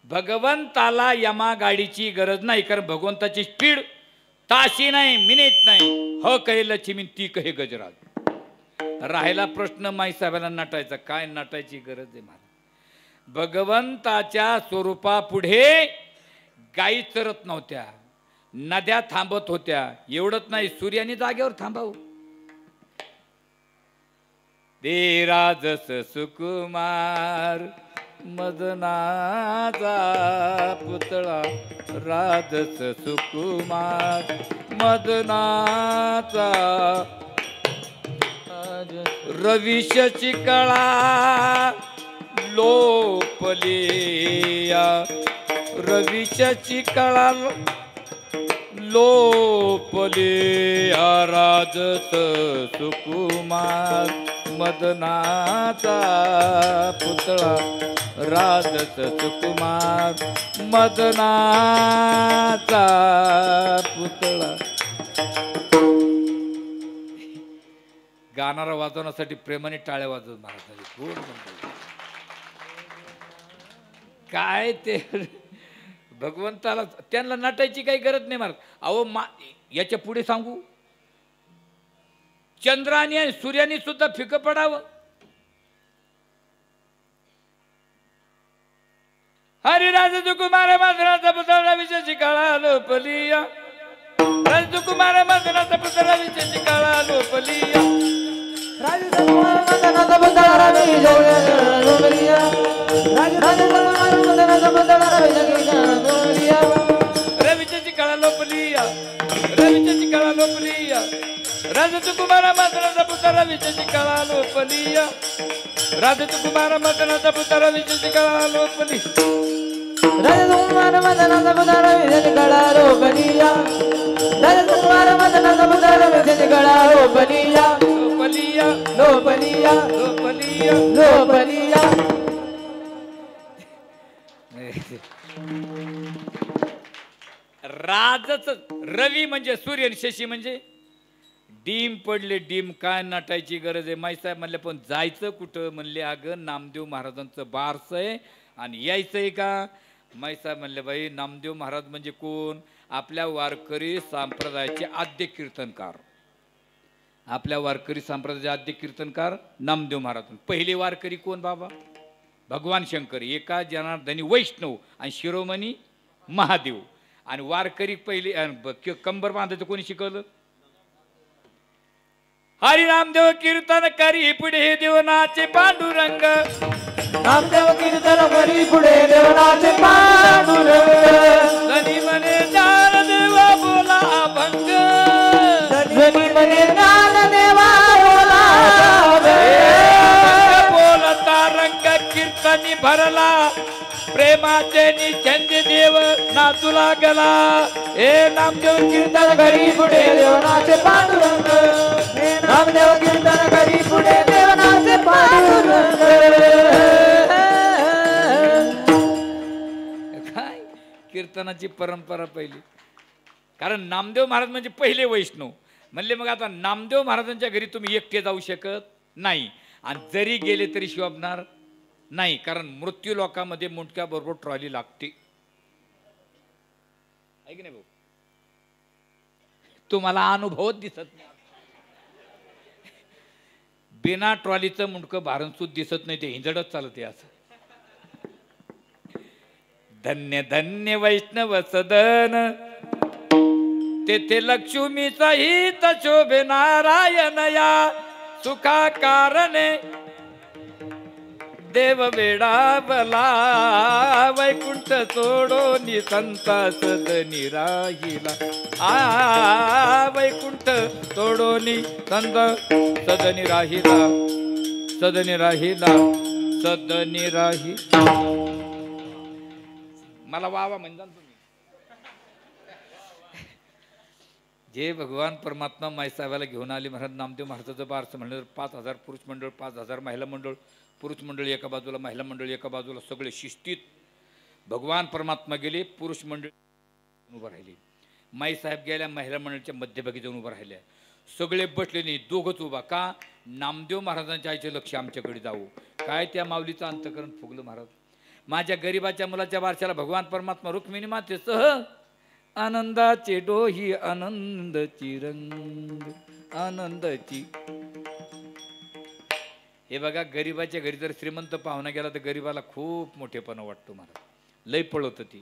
भगवंताला यमा गाडीची गरज नाही, कारण भगवंताची स्पीड ताशी नाही, मिनिट नाही. ह कहे लक्ष्मी, ती कहे गजराज. राहिला प्रश्न माईसाहेबांना नटायचा. काय नटायची गरज आहे मला? भगवंताच्या स्वरूपापुढे गायी चरत नव्हत्या, नद्या थांबत होत्या. एवढंच नाही, सूर्याने जागेवर थांबावं. दे राजस सुकुमार मदनाचा पुतळा, राजस सुकुमार मदनाचा. रविशची कळा लोपलिया, रविशची कळा लोपलिया. राजस सुकुमार मदनाचा पुतळा, राजस सुकुमार मदनाचा पुतळा. गाणारा वाजवण्यासाठी प्रेमाने टाळ्या वाजवत महाराज. काय ते भगवंताला त्यांना नटायची काही गरज नाही महाराज. अहो याच्या पुढे सांगू, चंद्राने आणि सूर्याने सुद्धा फिकं पडावं. हरिराज कुमार मदनाचा पुतळा, विशेष काळा लोपलिया. राजकुमार मदनाचा पुतळा, विशेष काळा लोपलिया. राजकुमार मदनाचा पुतळा, लोपलिया. राजकुमार मदनाचा पुतळा, लोपलिया. रविचेची काळा लोपलिया, रविचेची काळा लोपलिया. राजकुमार मदनाचा पुतळा, विशेष काळा लोपलिया. राजकुमार मदनाचा पुतळा, विशेष काळा लोपलिया. राजकुमार मदनाचा पुतळा, विशेष काळा लोपलिया. राजकुमार मदनाचा पुतळा, विशेष काळा लोपलिया. लोपलिया, लोपलिया, लोपलिया, लोपलिया. राजच रवी म्हणजे सूर्य, शशी म्हणजे डीम पडले डीम. काय नटायची गरज आहे? माईसाहेब म्हणले पण जायचं कुठं? म्हणले अगं नामदेव महाराजांचं बारस आहे आणि यायचंय का? माईसाहेब म्हणले बाई नामदेव महाराज म्हणजे कोण? आपल्या वारकरी संप्रदायाचे आद्य कीर्तनकार, आपल्या वारकरी संप्रदायाचे आद्य कीर्तनकार नामदेव महाराज. पहिले वारकरी कोण बाबा? भगवान शंकर, एका जनार्दनी वैष्णव आणि शिरोमणी महादेव. आणि वारकरी पहिले कंबर बांधायचं कोणी शिकवलं? हरी नामदेव कीर्तन करी पुढे देवनाचे पांडुरंग, नामदेव कीर्तन करी पुढे देवनाचे पांडुरंग. धनी म्हणे ज्ञानदेवा बोला अभंग, धनी म्हणे ज्ञानदेवा बोला बोलता रंग कीर्तनी भरला, प्रेमाचे निचंद देव नाचू लागला. हे नामदेव कीर्तन करी पुढे देवनाचे पांडुरंग, नामदेव कीर्तन करी पुढे देवनाचे पांडुरंग. काय कीर्तनाची परंपरा पहिली. कारण नामदेव महाराज म्हणजे पहिले वैष्णव म्हणले. मग आता नामदेव महाराजांच्या घरी तुम्ही एकटे जाऊ शकत नाही, आणि जरी गेले तरी शोभणार नाही, कारण मृत्यू लोकांमध्ये मुंडक्याबरोबर ट्रॉली लागते. ऐक नाही भाऊ, तुम्हाला अनुभवच दिसत नाही. बिना ट्रॉलीचं मुंडकं भारणसूद दिसत नाही, ते हिंजडच चालते असं. धन्य धन्य वैष्णव सदन, तेथे लक्ष्मीचा हित शोभे नारायण या सुखा कारणे. देव वेडावला वैकुंठ सोडून संता सदनी राहिला. वैकुंठ सोडून संत सदनी राहिला, सदनी राहिला, सदनी राहिला. मला वावा म्हणजे तुम्ही. जे भगवान परमात्मा माईसाहेबाला घेऊन आले महाराज नामदेव महाराजाचं बारसं म्हणलं 5,000 पुरुष मंडळ, 5,000 महिला मंडळ. पुरुष मंडळ एका बाजूला, महिला मंडळ एका बाजूला, सगळे शिस्तीत. भगवान परमात्मा गेले, पुरुष मंडळ उभं राहिले. माईसाहेब गेल्या, महिला मंडळाच्या मध्यभागी जाऊन उभं राहिल्या. सगळे बसले नाही, दोघंच उभा. का? नामदेव महाराजांच्या आईचे लक्ष आमच्याकडे जाऊ. काय त्या माऊलीचं अंतकरण फुगलं महाराज. माझ्या गरीबाच्या मुलाच्या बारशाला भगवान परमात्मा रुक्मिणी मातेसह आनंदाचे डोही, आनंदाची रंग, आनंदाची. हे बघा, गरीबाच्या घरी जर श्रीमंत पाहुणा गेला तर गरीबाला खूप मोठेपणा वाटतो महाराज. लय पळवतं ती,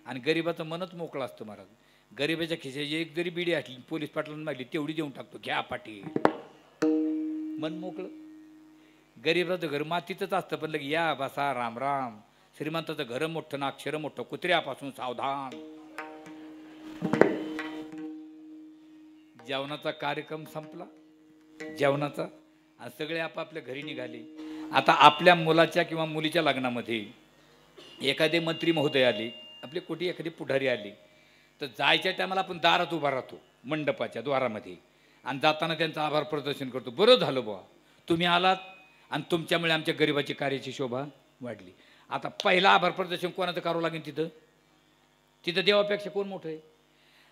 आणि गरीबाचं मनच मोकळं असतं महाराज. गरीबाच्या खिशाची एक जरी बिडी असली, पोलीस पाटलांना मागली तेवढी देऊन टाकतो, घ्या पाटील, मन मोकळं. गरीबाचं घर मातीतच असतं, पण लगे या बसा राम राम. श्रीमंताचं घर मोठं ना अक्षर मोठं, कुत्र्यापासून सावधान. जेवणाचा कार्यक्रम संपला, जेवणाचा, आणि सगळे आपापल्या घरी निघाले. आता आपल्या मुलाच्या किंवा मुलीच्या लग्नामध्ये एखादे मंत्री महोदय आले, आपले कोटी एखादी पुढारी आली, तर जायच्या टायमाला आपण दारात उभा राहतो मंडपाच्या द्वारामध्ये, आणि जाताना त्यांचं आभार प्रदर्शन करतो. बरं झालं बुवा तुम्ही आलात, आणि तुमच्यामुळे आमच्या गरिबाची कार्याची शोभा वाढली. आता पहिला आभार प्रदर्शन कोणाचं करावं लागेल? तिथं तिथं देवापेक्षा कोण मोठं आहे?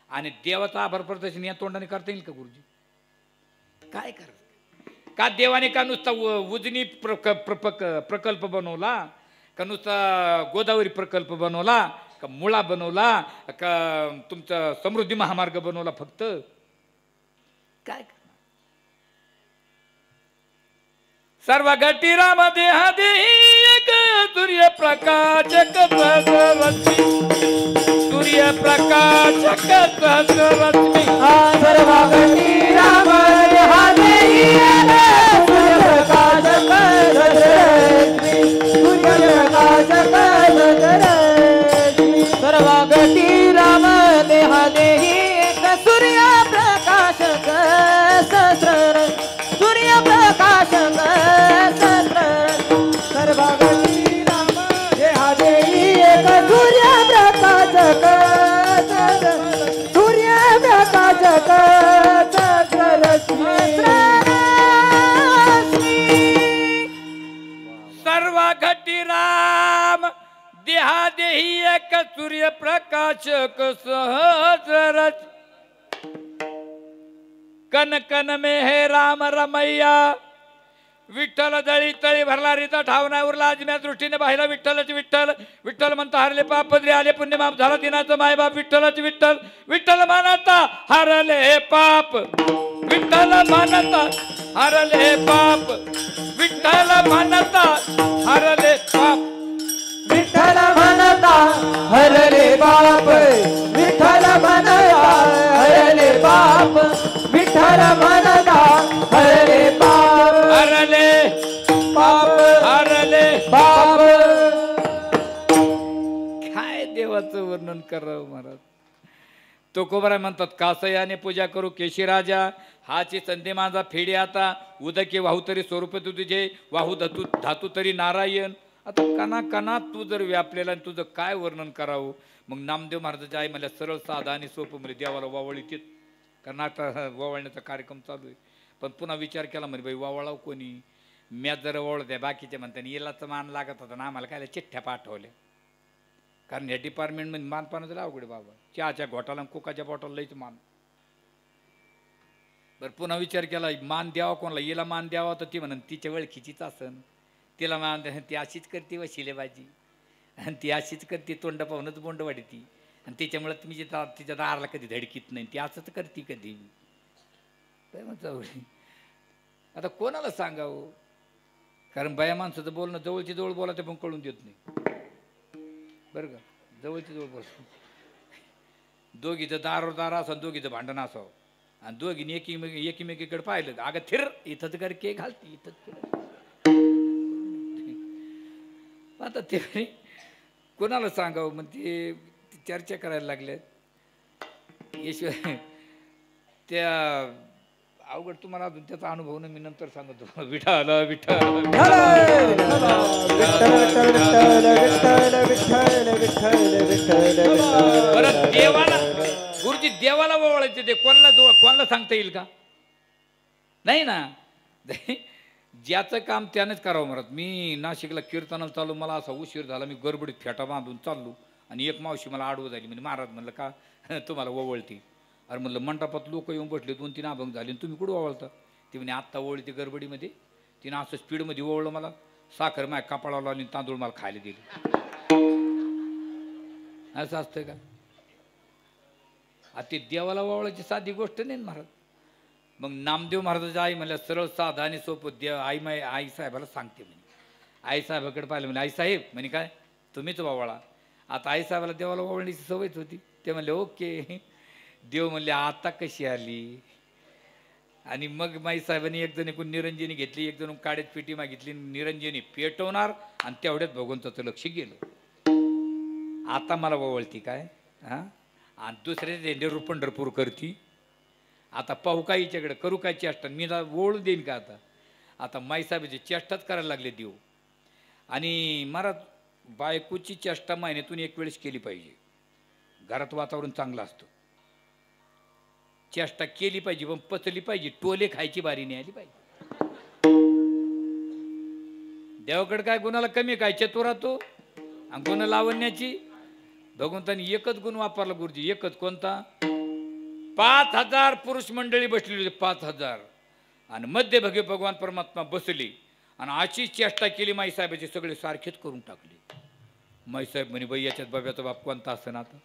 आणि देवाचं आभार प्रदर्शन या तोंडाने करता येईल का गुरुजी? काय कर का देवाने का नुसता उजनी प्रकल्प बनवला, का नुसता गोदावरी प्रकल्प बनवला, का मुळा बनवला, का तुमचा समृद्धी महामार्ग बनवला? फक्त काय सर्व घटी राम देहा देही एक सूर्यप्रकाशक रश्मी, सूर्यप्रकाशक रश्मी. सर्व घटी राम देहा देही एक सूर्यप्रकाशक रश्मी, सूर्यप्रकाशक रश्मी. सर्व घटी राम देहा देही एक सूर्यप्रकाशक सहस्र, सूर्यप्रकाशक सहस्र. सर्व घटी राम देहा देही एक सूर्यप्रकाशक सहस्र, सूर्यप्रकाशक सहस्र. सर्व घटी राम देहा देही एक सूर्यप्रकाशक सहस्र. कन कन में है राम रमैया, विठ्ठल दळी तळी भरला रीता ठाव नाही उरला अजम्या दृष्टीने पाहिला विठ्ठलच विठ्ठल विठ्ठल म्हणता हरले पाप पदरी आले पुण्य माप झाला दिनाचं मायबाप विठ्ठलच विठ्ठल विठ्ठल म्हणता हरले पाप विठ्ठल म्हणता हरले पाप विठ्ठल म्हणता हरले पाप विठ्ठल म्हणता हरले बाप विठ्ठल म्हणता हरले बाप विठ्ठल म्हणता हरले बाप हरले बाप हरले बाप. काय देवाचं वर्णन करावं महाराज. तुकोबराय म्हणतात कासयाने पूजा करू केशी राजा हाची संधी माझा फेडी आता उदके वाहू तरी स्वरूप तुझे वाहू धातू धातू तरी नारायण. आता कना कना तू जर व्यापलेला आणि तुझं काय वर्णन करावं. मग नामदेव महाराजाची आई मला सरळ साधा आणि सोपं म्हणजे देवाला वावळीत कारण आता वावळण्याचा कार्यक्रम चालू आहे. पण पुन्हा विचार केला म्हणजे बाई वावळाव कोणी मॅच जर वळत आहे बाकीचे म्हणताना येलाचं मान लागत होता ना आम्हाला काय चिठ्ठ्या पाठवल्या कारण या डिपार्टमेंटमध्ये मान पाण्याचं लय अवघड आहे बाबा. चहाच्या घोटाला कोकाच्या बॉटल लईच मान. बरं पुन्हा विचार केला मान द्यावा कोणाला येला मान द्यावा तर ती म्हणून तिच्या ओळखीचीच असन तिला मान ती अशीच करते वशिलेबाजी आणि ती अशीच करते तोंड पाहूनच बोंड वाढती आणि त्याच्यामुळे तुम्ही तिच्या दाराला कधी धडकीत नाही ती असंच करते कधी. काय म्हणतो आता कोणाला सांगावं कारण बाया माणसाचं बोलणं जवळची जवळ बोला ते पण कळून देत नाही बरं का. जवळची जवळ बोल दोघीचं दार असावं दोघीचं भांडण असावं आणि दोघीने एकीमेकीकडे पाहिलं अगं थिर इथंच करके घालते इथंच. आता ते कोणाला सांगावं मग ते चर्चा करायला लागल्यात याशिवाय त्या अवघड तुम्हाला अजून त्याचा अनुभव ना मी नंतर सांगतो. विठ्ठल विठ्ठल परत देवाला गुरुजी देवाला ओवाळायचे ते कोणाला सांगता येईल का नाही ना. ज्याचं काम त्यानेच करावं म्हणत. मी नाशिकला कीर्तनाला चालू मला असा उशीर झाला मी गडबडीत फेटा बांधून चाललो आणि एक मावशी मला आडवं झाली म्हणजे महाराज म्हणलं का तुम्हाला ओवळती. अरे म्हणलं मंडपात लोक येऊन बसले 2-3 अभंग झाले आणि तुम्ही कुठं ओवळता. ती म्हणे आत्ता ओवळती गडबडीमध्ये तिनं असं स्पीडमध्ये ओवळलं मला साखर माझ्या कपाळाला आणि तांदूळ मला खायला दिले. असं असतं का. आता ते देवाला ओवळायची साधी गोष्ट नाही महाराज. मग नामदेव महाराजाची आई म्हणल्या सरळ साधा आणि सोपं देव आई साहेबाला सांगते म्हणे. आई साहेबाकडे पाहिलं म्हणे आई साहेब म्हणे काय तुम्हीच ओवाळा. आता आई साहेबाला देवाला ओवाळण्याची सवयच होती. ते म्हणले ओके. देव म्हणले आता कशी आली. आणि मग माई साहेबांनी एक जण एकूण निरंजनी घेतली एक जण काड्यात पेटी मागितली निरंजनी पेटवणार आणि तेवढ्यात भगवंताचं लक्ष गेलं. आता मला ओवळती काय हां आणि दुसऱ्या झेंडेवर पंढरपूर करती. आता पाहू काय हिच्याकडे करू काय चेष्टा मी ओळू देईन का आता. आता माईसाहेबाची चेष्टाच करायला लागले देव. आणि महाराज बायकोची चेष्टा महिन्यातून एक वेळेस केली पाहिजे. घरात वातावरण चांगलं असतं. चेष्टा केली पाहिजे पण पचली पाहिजे. टोले खायची बारी नाही आली पाहिजे. देवाकडे काय गुणाला कमी काय चतुरा तो आणि गुण लावण्याची भगवंतानी एकच गुण वापरला गुरुजी एकच कोणता 5000 पुरुष मंडळी बसलेली होती 5000 आणि मध्य भगे भगवान परमात्मा बसले आणि अशी चेष्टा केली माईसाहेबाचे सगळे सारखेच करून टाकले. माईसाहेब म्हणे बाई याच्यात बाब्याचा बाप कोणता असं ना आता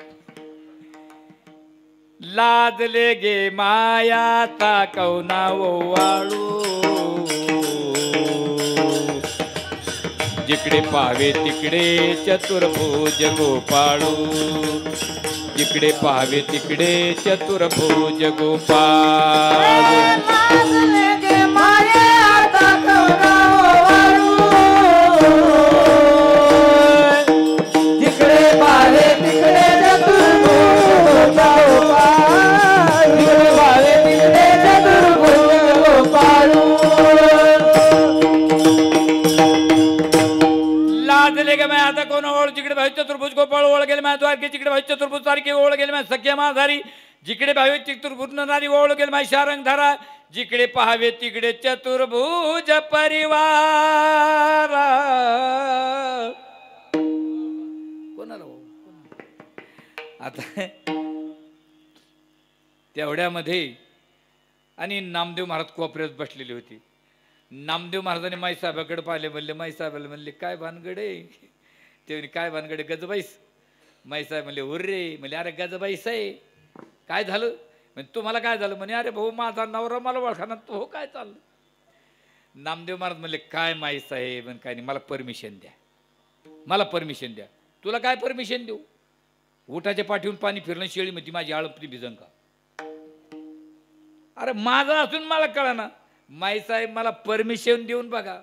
लाजले गे मायाता कौना ओवाळू जिकडे पाहावे तिकडे चतुर्भुज गोपाळू जिकडे पाहावे तिकडे चतुर्भुज गोपाळू जिकडे पाहावे तिकडे चतुर्भुज गोपाळू लाजले गे माया आता कोण ओळ जिकडे भावी चतुर्भुज गोपाळ ओळ गेले माया द्वारके जिकडे भावी चतुर्भुज सारखी ओळ गेले माया सख्या महाधारी जिकडे भावे चतुर्भुज नारी ओळ गेले माय शारंग धारा जिकडे पाहावे तिकडे चतुर्भुज परिवार कोणाला आता तेवढ्यामध्ये आणि नामदेव महाराज कोपऱ्यात बसलेले होते. नामदेव महाराजांनी माई साहेबाकडे पाहिले, म्हणले माई साहेबाला म्हणले काय भानगड आहे? ते म्हणे काय भानगड आहे गजबाईस? माई साहेब म्हणले हुर्रे. म्हणले अरे गजबाईस आहे, काय झालं? म्हणजे तुम्हाला काय झालं? म्हणे अरे भाऊ माझा नवरा मला ओळखाना तो. हो काय चाललं? नामदेव महाराज म्हणले काय माई साहेब काय नाही, मला परमिशन द्या, मला परमिशन द्या. तुला काय परमिशन देऊ? उठाच्या पाठीहून पाणी फिरणं शेळी म्हणती माझी आळपती भिजन का? अरे माझं असून मला कळा ना. माई साहेब मला परमिशन देऊन बघा.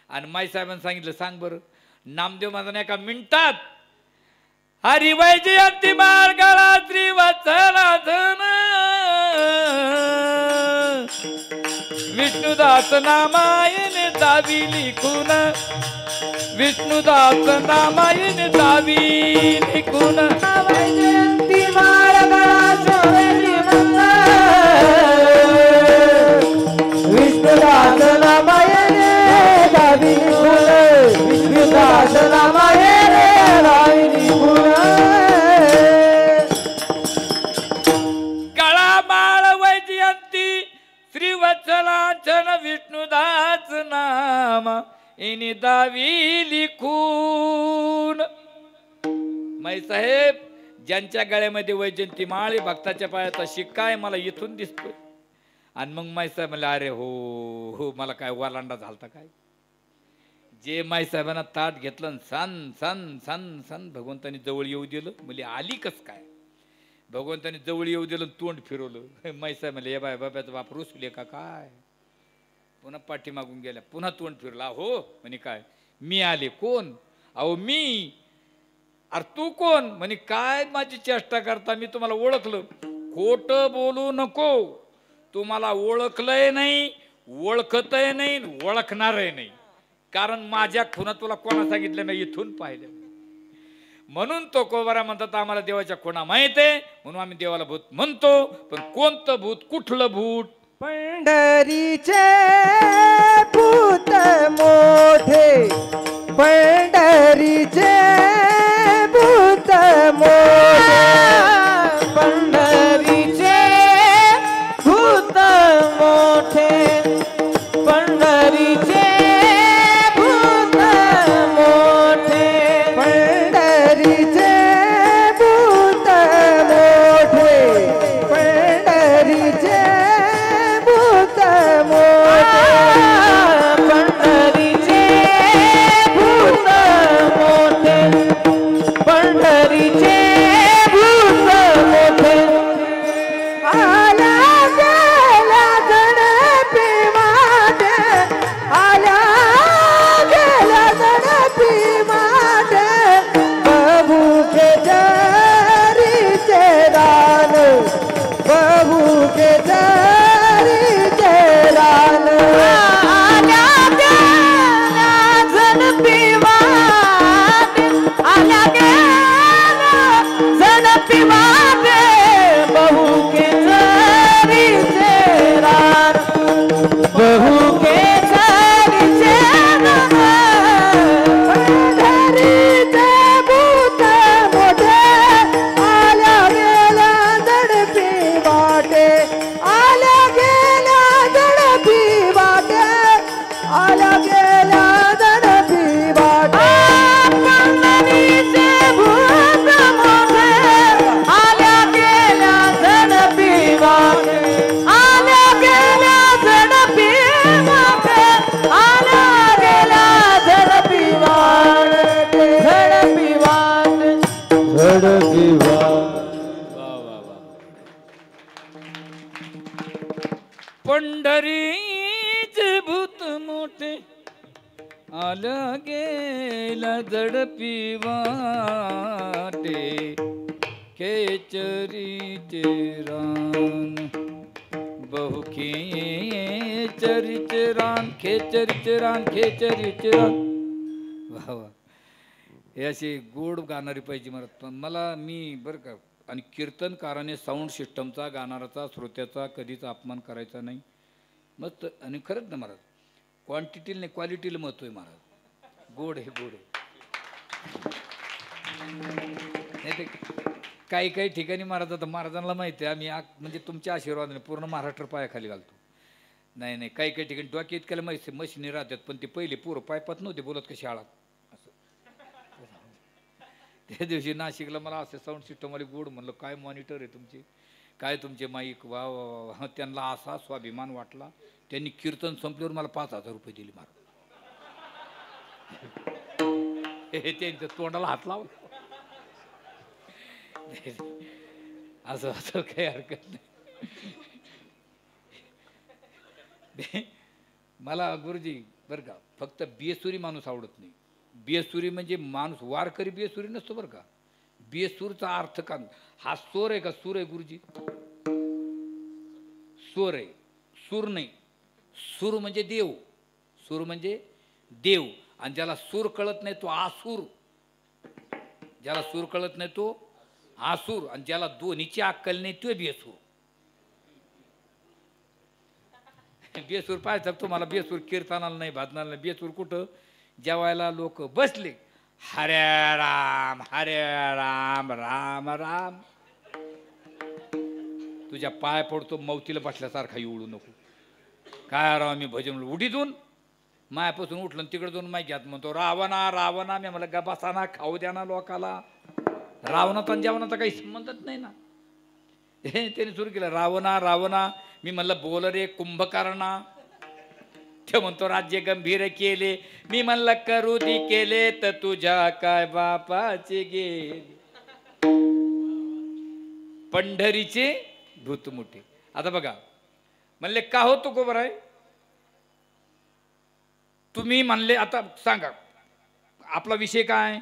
आणि माई साहेबांनी सांगितलं सांग बरं. नामदेव महाराजांनी एका मिनिटात हरिवैजी अति मार्गाला श्रीवत्सनाधन विष्णुदास नामायने दावी लिखून, विष्णुदास नामायने दावी लिखून जयंती माळगळा शोभेची विष्णुदास नामायणे दावी लिखून, विष्णुदास नामायणे दावी लिखून. गळा माळ वैजयंती श्रीवत्सलांचन विष्णुदास नाम इनी दावी लिखून. माई साहेब ज्यांच्या गळ्यामध्ये वैजयंती माळ भक्ताच्या पायाचा शिक्का आहे मला इथून दिसतोय. आणि मग माई साहेब म्हणले अरे हो हो मला काय वालांडा झालता काय? जे माई साहेबांना ताट घेतलं सन सन सन सन भगवंतानी जवळ येऊ दिलं. म्हणजे आली कस काय? भगवंतानी जवळ येऊ दिलं, तोंड फिरवलं. माई साहेब म्हणले हे बाय बाब्याचा बाप रुसले का काय? पुन्हा पाठी मागून गेल्या, पुन्हा तोंड फिरला. हो म्हणे काय? मी आले. कोण? अहो मी. अरे तू कोण? म्हणे काय माझी चेष्टा करता, मी तुम्हाला ओळखलं. खोटं बोलू नको, तुम्हाला ओळखलंय नाही, ओळखतही नाही, ओळखणारही नाही. कारण माझ्या खुणा तुला कोणा सांगितलं? मी इथून पाहिलं. म्हणून तो कोबारा म्हणतात आम्हाला देवाच्या खुणा माहित आहे म्हणून आम्ही देवाला भूत म्हणतो. पण कोणतं भूत, कुठलं भूत? पंढरीचे भूत मोठे, पंढरीचे भूत मोठे, पंढरीचे भूत मोठे, पंढरीचे भूत मोठे, पंढरीचे भूत मोठे, पंढरीचे भूत मोठे, पंढरीचे भूत मोठे, पंढरीचे भूत मोठे. आला गेला गणपती माटे, आला गेला गणपती माटे, बबूके जरीचे दान, बबूके जरीचे दान. आल्या गेला गणपती माटे, आल्या गेला गणपती माटे, बबूके जरीचे दान, बबूके जरीचे दान. पंढरीचे भूत मोठे, आल्या गेला गणपती वाटे, आल्या गेला गणपती वाटे, आल्या गेला गणपती वाटे. पंढरीचे भूत मोठे, आल्या गेला गणपती वाटे, आल्या गेला गणपती वाटे, आल्या गेला गणपती वाटे, गणपती वाटे, गणपती वाटे. पंढरीचे भूत मोठे, आलं गेला झडपी वाटे, खेचरीचे रान, बहु खेचरीचे रान, खेचरीचे रान, खेचरीचे रान. वा वा, हे अशी गोड गाणारी पाहिजे मला. पण मला मी बरं का, आणि कीर्तनकाराने साऊंड सिस्टमचा, गाणाराचा, श्रोत्याचा कधीच अपमान करायचा नाही. मस्त. आणि खरंच ना महाराज, क्वांटिटीला नाही क्वालिटीला महत्व आहे महाराज. गोड आहे, गोड आहे. नाही ते काही काही ठिकाणी महाराज, आता महाराजांना माहिती आहे आम्ही म्हणजे तुमच्या आशीर्वादाने पूर्ण महाराष्ट्र पायाखाली घालतो. नाही नाही, काही काही ठिकाणी डोके इतक्याला मशिनी राहतात, पण ते पहिले पोरं पायपात नव्हते बोलत का शाळात असं. त्या दिवशी नाशिकला मला असं साऊंड सिस्टम वाले गोड म्हणलं, काय मॉनिटर आहे तुमचे, काय तुमचे माईक, वा वा वा. त्यांना असा स्वाभिमान वाटला. त्यांनी कीर्तन संपल्यावर मला 5,000 रुपये दिले मार. हे त्यांच्या तोंडाला हात लावला. असं असं काही हरकत नाही. मला गुरुजी बरं का, फक्त बेसुरी माणूस आवडत नाही. बेसुरी म्हणजे माणूस वारकरी बेसुरी नसतो बरं का. बेसूरचा अर्थ का, हा सोर आहे का सूर आहे गुरुजी? सोर आहे, सूर नाही. सूर म्हणजे देव, सूर म्हणजे देव. आणि ज्याला सूर कळत नाही तो आसूर, ज्याला सूर कळत नाही तो आसूर, आणि ज्याला दोन्हीची अक्कल नाही तो बेसूर. बेसूर पाहायचं तुम्हाला, बेसूर कीर्तनाला नाही, भाजनाला नाही. बेसूर कुठं? जेवायला लोक बसले, हरे राम राम राम. तुझ्या पाय पडतो, मौतीला बसल्यासारखा येऊ नको. काय राव, मी भजन उडीतून मायापासून उठलं तिकडे जाऊन माय घ्यात म्हणतो रावणा रावणा. मी मला गबासाना खाऊ द्या ना लोकाला. रावणाचा आणि जेवणाचा काही संबंधच नाही ना. त्याने सुरू केलं रावणा रावणा. मी म्हणलं बोल रे कुंभकर्णा. ते म्हणतो राज्य गंभीर केले. मी म्हणलं करू दी केले तर तुझ्या काय बापाचे गेले. पंढरीचे भूत मोठे. आता बघा म्हणले का हो तू गोबर आहे तुम्ही म्हणले. आता सांगा आपला विषय काय,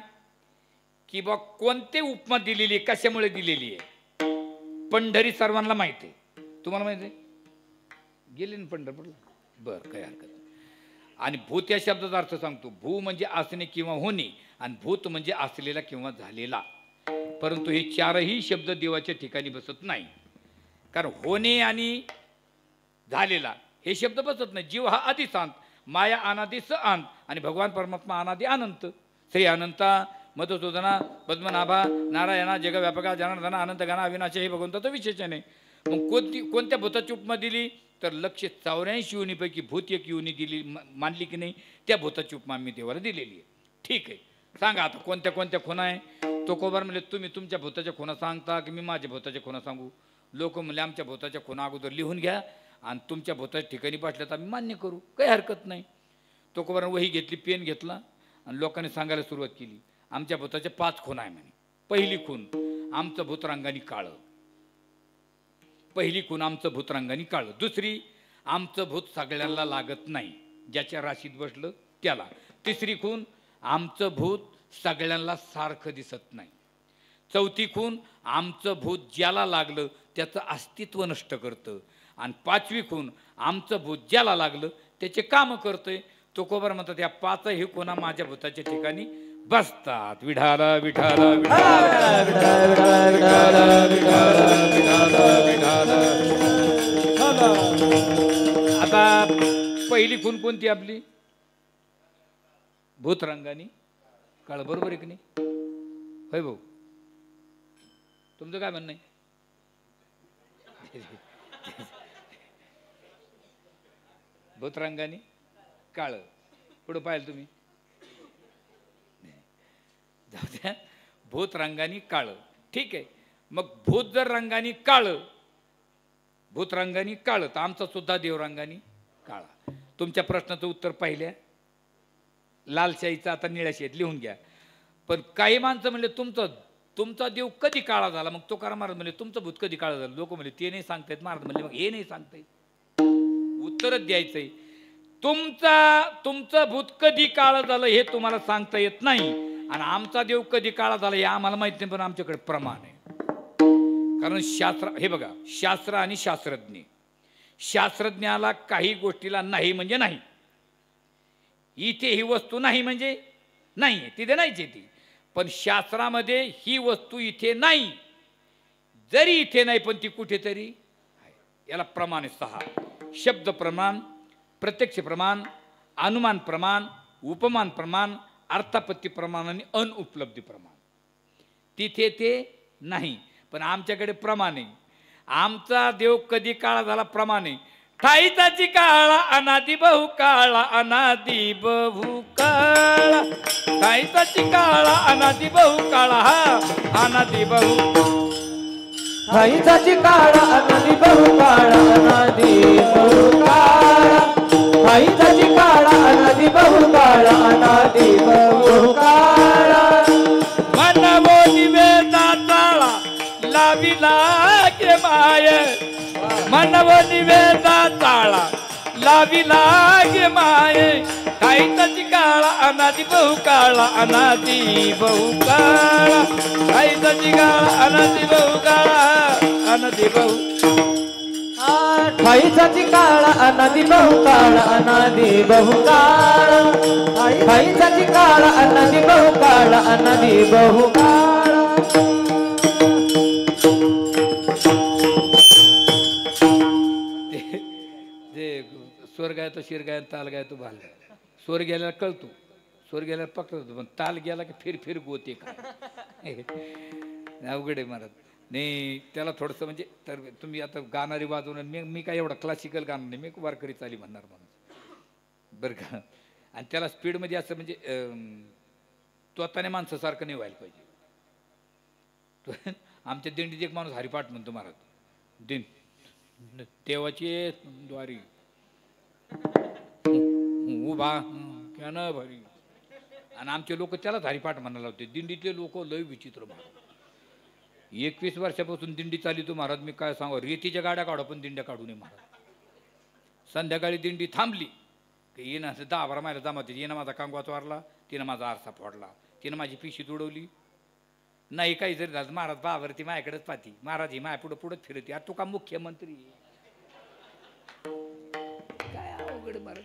की बा कोणते उपमा दिलेली, कशामुळे दिलेली आहे. पंढरी सर्वांना माहिती आहे, तुम्हाला माहिती आहे, गेले ना पंढरपूरला. बरं काही हरकत नाही. आणि भूत या शब्दाचा अर्थ सांगतो. भू म्हणजे असणे किंवा होणे, आणि भूत म्हणजे असलेला किंवा झालेला. परंतु हे चारही शब्द देवाच्या ठिकाणी बसत नाही. कारण होणे आणि झालेला हे शब्द बसत नाही. जीव हा आदिशांत, माया अनादि स अंत, आणि भगवान परमात्मा अनादि अनंत. श्री अनंता मधुसूदना पद्मनाभा नारायणा जगव्यापका जनार्दना अनंत गणा अविनाशी हे भगवंताचं विशेषण आहे. मग कोणत्या भूताची उपमा दिली तर 184 योनीपैकी भूत एक योनी दिली मानली की नाही, त्या भूताची उपमा मी देवाला दिलेली आहे. ठीक आहे, सांगा आता कोणत्या कोणत्या खुणा आहे. तो कोबार म्हणले तुम्ही तुमच्या भूताच्या खुणा सांगता की मी माझ्या भूताच्या खुणा सांगू. लोक म्हणले आमच्या भूताच्या खुणा अगोदर लिहून घ्या आणि तुमच्या भूताच्या ठिकाणी पाठल्या तर आम्ही मान्य करू, काही हरकत नाही. तो कोबार वही घेतली, पेन घेतला आणि लोकांनी सांगायला सुरुवात केली. आमच्या भूताच्या 5 खुणा आहे म्हणे. पहिली खून, आमचं भूत रंगाने काळं. पहिली खून, आमचं भूत रंगाने काळं. दुसरी, आमचं भूत सगळ्यांना लागत नाही, ज्याच्या राशीत बसलं त्याला. तिसरी खून, आमचं भूत सगळ्यांना सारखं दिसत नाही. चौथी खून, आमचं भूत ज्याला लागलं त्याचं अस्तित्व नष्ट करतं. आणि 5वी खून, आमचं भूत ज्याला लागलं त्याचे कामं करतंय. तो कोबर म्हणतात या 5ही खुणा माझ्या भूताच्या ठिकाणी बसतात. विठाला विठाला आता पहिली खून कोणती आपली? भूतरंगानी काळ. बरोबर आहे की नाही? होय भाऊ, तुमचं काय म्हणणं आहे? भूतरंगानी काळ. पुढं पाहिलं तुम्ही? जाऊ द्या. भूत रंगानी काळ. ठीक आहे, मग भूत जर रंगानी काळ, भूत रंगानी काळ, तर आमचा सुद्धा देव रंगानी काळा. तुमच्या प्रश्नाचं उत्तर पाहिल्या, लालशाहीचं आता निळ्याशाहीत लिहून घ्या. पण काही माणसं म्हणले तुमचा देव कधी काळा झाला. मग तुकाराम महाराज म्हणले तुमचं भूत कधी काळा झालं. लोक म्हणले ते नाही सांगतायत. महाराज म्हणले मग हे नाही सांगतायत, उत्तरच द्यायचंय. तुमचं भूत कधी काळं झालं हे तुम्हाला सांगता येत नाही, आणि आमचा देव कधी काळा झाला हे आम्हाला माहित नाही. पण आमच्याकडे प्रमाण आहे. कारण शास्त्र, हे बघा, शास्त्र आणि शास्त्रज्ञ, शास्त्रज्ञाला काही गोष्टीला नाही म्हणजे नाही. इथे ही वस्तू नाही म्हणजे नाही, तिथे नाहीच आहे ती. पण शास्त्रामध्ये ही वस्तू इथे नाही, जरी इथे नाही पण ती कुठेतरी आहे. याला प्रमाण आहे 6. शब्द प्रमाण, प्रत्यक्ष प्रमाण, अनुमान प्रमाण, उपमान प्रमाण, अर्थापत्ती प्रमाण आणि अनुपलब्धी प्रमाण. तिथे ते नाही, पण आमच्याकडे प्रमाण आहे. आमचा देव कधी काळा झाला प्रमाण आहे. ठाईचाची काळा अनादी बहु काळा अनादी बहु काळा ठाईचाची काळा अनादी बहु काळा हा अनादी बहु ठाईचाची काळा अनादी बहु काळा अनादी बहु काळा ठाईचाची काळा अनादी बहु काळा अनादी बहु काळा मनवो निवेदा ताळा लाविला गे माय मनवो निवेदा ताळा लाविला गे माय ठाईचाची काळा अनादी बहु काळा अनादी बहु काळा ठाईचाची काळा अनादी बहु काळा अनादी बहु ठाईचाची काळा अनादी बहु काळा अनादी बहु काळा ठाईचाची काळा अनादी बहु काळा अनादी बहु काळा जे स्वर गायतो शिर गाय ताल गायतो भाल स्वर गेल्याला कळतो स्वर गेल्याला पकडतो पण ताल गेला की फिर फिर गोते का अवघड आहे महाराज नाही त्याला थोडंसं म्हणजे तर तुम्ही आता गाणारी वाजवणार मी काय एवढा क्लासिकल गाणं नाही मी वारकरी चाली म्हणणार म्हणून बरं का आणि त्याला स्पीडमध्ये असं म्हणजे त्वताने माणसासारखं नाही व्हायला पाहिजे आमच्या दिंडीत एक माणूस हरिपाठ म्हणतो महाराज दिन देवाची द्वारी उभा क्या न भारी आणि आमचे लोक त्यालाच हरिपाठ म्हणायला होते दिंडीतले लोक लय विचित्र महाराज 21 वर्षापासून दिंडी चाली तो महाराज मी काय सांगू रेतीच्या गाड्या काढू पण दिंड्या काढू नये महाराज संध्याकाळी दिंडी थांबली की येणं असं 10-12 मायला जमाते येणं माझा कांगवाच वारला तिनं माझा आरसा फोडला तिनं माझी पिशी तुडवली नाही काही जरी झालं महाराज बावरती माझ्याकडेच पाहती महाराज ही माया पुढं पुढंच फिरती आता तू का मुख्यमंत्री काय अवघड महाराज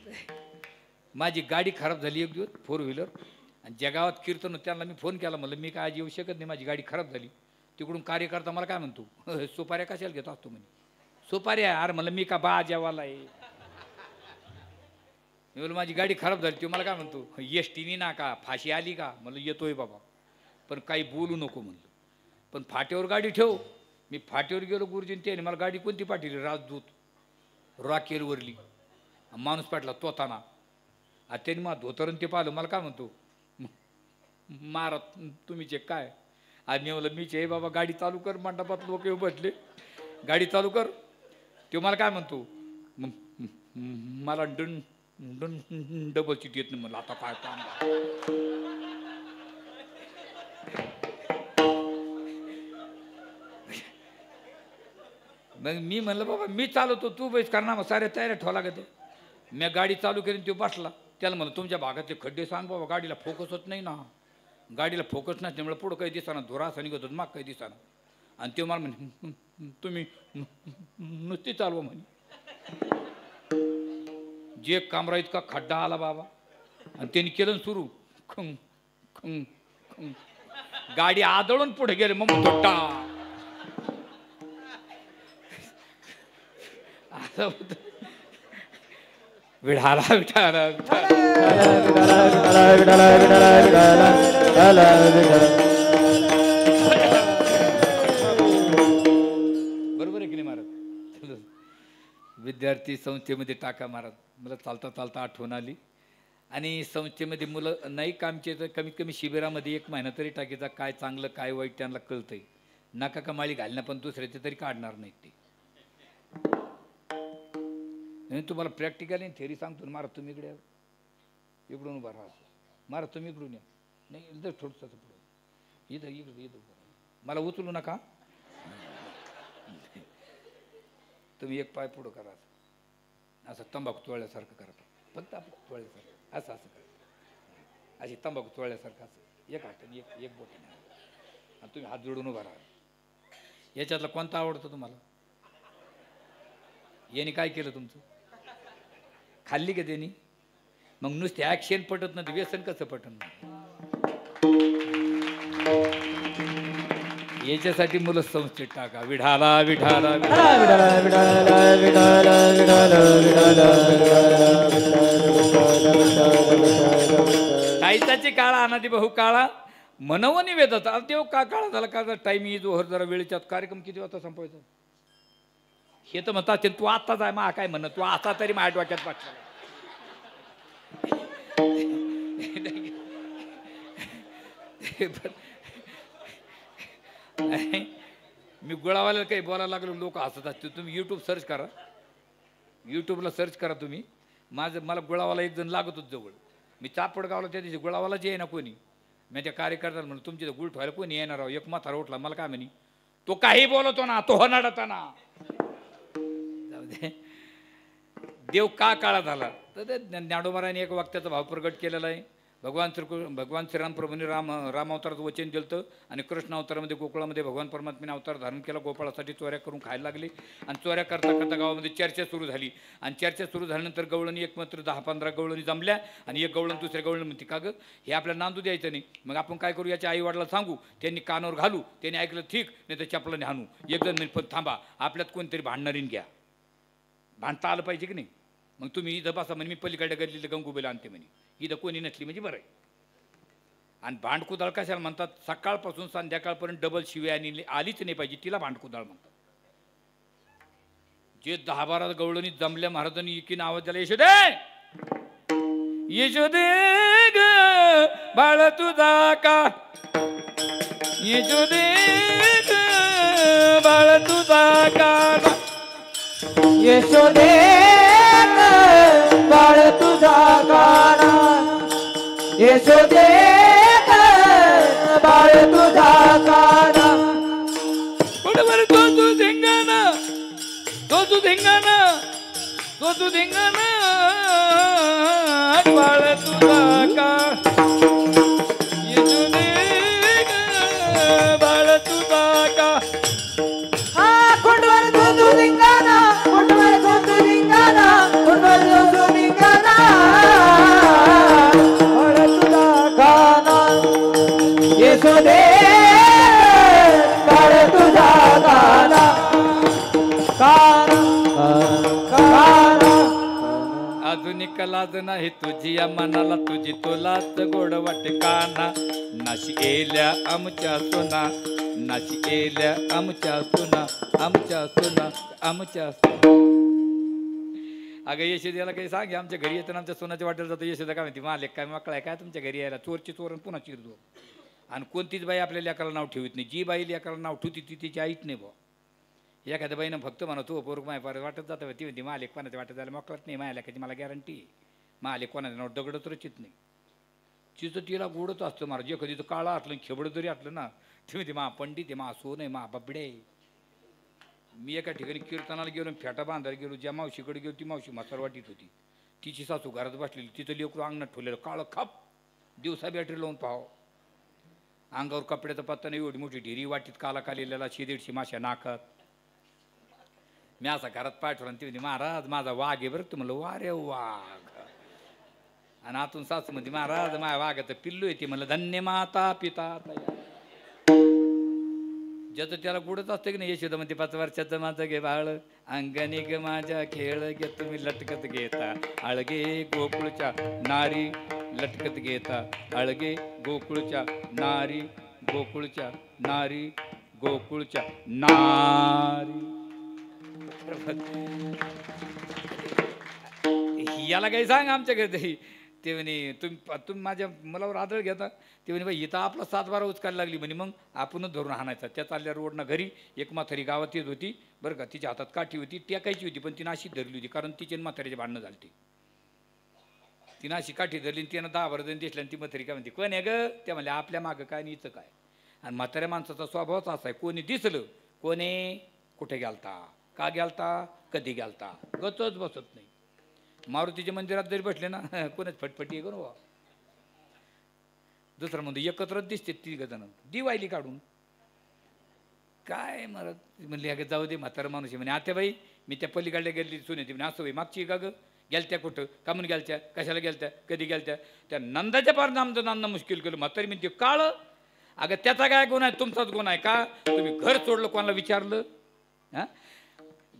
माझी गाडी खराब झाली एक दिवस 4 व्हीलर आणि ज्या गावात कीर्तन त्यांना मी फोन केला म्हणलं मी काय आज येऊ शकत नाही माझी गाडी खराब झाली तिकडून कार्यकर्ता मला काय म्हणतो सुपाऱ्या कशाला घेतो असतो म्हणे सुपाऱ्या अरे म्हणलं मी का बा जेवाला आहे मी म्हणलं माझी गाडी खराब झाली तो मला काय म्हणतो एसटीनी ना का फाशी आली का म्हणलं येतोय बाबा पण काही बोलू नको म्हणलं पण फाट्यावर गाडी ठेव मी फाट्यावर गेलो गुरुजींनी त्याने मला गाडी कोणती पाठवली राजदूत रॉकेलवरली माणूस पाठला तोताना त्यांनी मला धोतरण ते पाहिलं मला काय म्हणतो मारा तुम्ही चे काय आज मी म्हणलं मीच हे बाबा गाडी चालू कर मंडपात लोक येऊ बसले गाडी चालू कर तो मला काय म्हणतो मला डबल सीट येत नाही म्हणलं आता काय काम मग मी म्हणलं बाबा मी चालवतो तू बैस करणार मग साऱ्या तयाऱ्या ठेवा लागत मी गाडी चालू करीन तो बसला त्याला म्हणलं तुमच्या भागातले खड्डे सांग बाबा गाडीला फोकस होत नाही ना गाडीला फोकस नसल्यामुळे पुढं काही दिसाना धोरा असं निघत होत माग काही दिसाना आणि ते मला म्हणे तुम्ही नुसती चालवा म्हणे जे कामरा इतका खड्डा आला बाबा आणि त्यांनी केलं सुरू खंग खंग खंग गाडी आदळून पुढे गेले मग थोट्टा असं होत विढाला विठाला बरोबर आहे की नाही महाराज विद्यार्थी संस्थेमध्ये टाका महाराज मला चालता चालता आठवण आली आणि संस्थेमध्ये मुलं नाही कामचे तर कमीत कमी शिबिरामध्ये 1 महिना तरी टाकीचा काय चांगलं काय वाईट त्यांना कळतंय नाका कमाळी घालणं पण दुसऱ्याचे तरी काढणार नाहीत ते नाही तुम्हाला प्रॅक्टिकल आणि थेअरी सांगतो ना महाराज तुम्ही इकडे इकडून उभा राहा महाराज तुम्ही इकडून या नाही इथं थोडंसं पुढं इथं इकडं इथं मला उचलू नका तुम्ही एक पाय पुढं करा असं तंबाखू तोळल्यासारखं करा फक्त आपलं तोळल्यासारखं असं असं करा अशी तंबाखू तोळल्यासारखं असं एक हाताने एक बोटाने आणि तुम्ही हात जोडून उभा राहा याच्यातला कोणता आवडतो तुम्हाला याने काय केलं तुमचं खाल्ली का त्यांनी मग नुसते ॲक्शन पटत नाही व्यसन कसं पटन याच्यासाठी मुलं संस्थेत टाका विढाला विढाला कायताची काळा अनादी बहु काळा मनवनी वेदाचा तेव्हा का काळा झाला का टाइम ही जोहर जरा वेळेच्यात कार्यक्रम किती वाजता संपवायचा हे तर म्हणतात तू आत्ताच आहे मा काय म्हणत तू आता तरी माझ्या डोक्यात पाठवला मी गुळावाला काही बोलायला लागलो लोक हसत असते तुम्ही यूट्यूब सर्च करा यूट्यूबला सर्च करा तुम्ही मला गुळावाला एक जण लागत होत जवळ मी चापडगावला त्या दिवशी गुळावालाच आहे ना कोणी मी त्या कार्यकर्त्याला म्हणलं तुमच्या गुळ ठेवायला कोणी येणार राव एक म्हातारा उठला मला काय म्हणे तो काही बोलतो ना तो होणारता ना जाऊ दे देव का काळा झाला तर ज्ञानोबाराने एक वाक्याचा भाव प्रगट केलेला आहे भगवान श्रीराम प्रभूंनी राम अवताराचं वचन दिलं आणि कृष्ण अवतारामध्ये गोकुळामध्ये भगवान परमात्म्याने अवतार धारण केला गोपाळासाठी चोऱ्या करून खायला लागले आणि चोऱ्या करता करता गावामध्ये चर्चा सुरू झाली आणि चर्चा सुरू झाल्यानंतर गवळणी एक मात्र 10-15 गवळणी जमल्या आणि एक गवळण दुसऱ्या गवळण म्हणते का गं हे आपल्याला नांदू द्यायचं नाही मग आपण काय करू याच्या आईवडिला सांगू त्यांनी कानावर घालू त्यांनी ऐकलं ठीक नाही तर चपलाने हाणू एक जण पण थांबा आपल्यात कोणतरी भांडणारीन घ्या भांडता आलं पाहिजे की नाही मग तुम्ही इथं बसा म्हणे मी पलीकडे गल्लीला गंगूबाईला आणते म्हणे इथं कोणी नसली म्हणजे बरं आहे आणि भांडकुदळ कशाला म्हणतात सकाळपासून संध्याकाळपर्यंत डबल शिव्या आणि आलीच नाही पाहिजे तिला भांडकुदळ म्हणतात जे 10-12 गवळणी जमल्या महाराजांनी एकीनं आवाज दिला यशोदे ग बाळ तुझा का यशोदे ग बाळ तुझा का यशोदे बाळ तुझा काना यशोदे बाळ तुझा काना बरोबर तो धिंगाणा बाळ तुझा का यशोदे बाळ तुझा का हा कुंडवर तू धिंगाणा कुंडवर तू धिंगाणा कुंडवर तू धिंगाणा बाळ तुझा काना यशोदे बाळ तुझा काना आधुनिक लाज नाही तुझी या मनाला तुझी तुलाच गोड वाटे काना नाशी एल्या आमच्या सोना नाशी एल्या आमच्या सोना अगं यशोदेला काही सांगे आमच्या घरी येताना आमच्या सोनाच्या वाटेला जातो यशोदा काय म्हणते मालिक काय मकळा आहे काय तुमच्या घरी यायला चोरची चोरण पुन्हा चिरतो आणि कोणतीच बाई आपल्या लेकराला नाव ठेवत नाही जी बाई लेकराला नाव ठेवती ती तिची आईच नाही भाऊ एखाद्या बाईनं फक्त म्हणा तू पोरक माय पार वाटत जातं ती म्हणते मालिक कोणाच्या वाटत जायला मोकळत नाही माझ्या लेखाची मला गॅरंटी आहे मालिक कोणाचं नाव दगडच रचित नाही तिचं तिला गोडच असतं मला जे कधी तर काळा असलं खेबडं जरी असलं ना ती म्हणते मा पंडित आहे मा सोन आहे मा बबडे मी एका ठिकाणी कीर्तनाला गेलो फेटा बांधायला गेलो ज्या मावशीकडे गेलो ती मावशी मसार वाटीत होती तिची सासू घरात बसलेली तिचं लेकरू अंगणात ठेवलेलं काळं खप दिवसा बॅटरी लावून पाहावं अंगावर कपड्याचा पत्ता नाही एवढी मोठी ढिरी वाटीत काला कालेल्याला 100-150 माश्या नाकात मी असा घरात पाठवला आणि ती म्हणते महाराज माझा वाघ आहे बरं तुम्हाला वा रे वाघ आणि आतून सासू म्हणते महाराज माझ्या वाघाचं पिल्लू आहे ती म्हणलं धन्य माता पिता ज्याचं त्याला गुडच असतं की नाही यशोदा म्हणते 5 वर्षाचं माझं घे बाळ अंगणी ग माझ्या खेळ घे तुम्ही लटकत घेता अळगे गोकुळच्या नारी लटकत घेता अळगे गोकुळच्या नारी गोकुळच्या नारी गोकुळच्या नारी याला काही सांग आमच्या घरी ते म्हणे तुम्ही माझ्या मुलावर आदळ घेता ते म्हणे बाई इथं आपला 7-12 उचकायला लागली म्हणे मग आपणच धरून हाणायचा त्या चालल्या रोडनं घरी एक म्हातारी गावात येत होती बरं का तिच्या हातात काठी होती टेकायची होती पण तिनं अशी धरली होती कारण तिचे म्हातारीचे भांडणं झाली तिनं अशी काठी धरली तिनं 10-12 जण दिसल्या आणि ती म्हातारी काय म्हणते कोण आहे ग त्या म्हणल्या आपल्या मागं काय आणि इथं काय आणि म्हाताऱ्या माणसाचा स्वभावच असा आहे कोणी दिसलं कोणी कुठे गेलता का गेलता कधी गेलता गचच बसत नाही मारुतीच्या मंदिरात जरी बसले ना कोणाच फटफटी आहे करू दुसरं म्हणतो एकत्रच दिसते 3 जण दिवायली काढून काय मरत म्हणली अगं जाऊ दे म्हातारा माणूस म्हणे आत्याबाई मी त्या पलीकडल्या गेली सुने ती म्हणे असं बाई मागची का ग गेलत्या कुठं का म्हणून गेलत्या कशाला गेलत्या कधी गेलत्या त्या नंदाच्या पार आमचं नांदणं मुश्किल केलं म्हातारी म्हणते काळ अगं त्याचा काय गुन्हा आहे तुमचाच गुन्हा आहे का तुम्ही घर सोडलं कोणाला विचारलं हां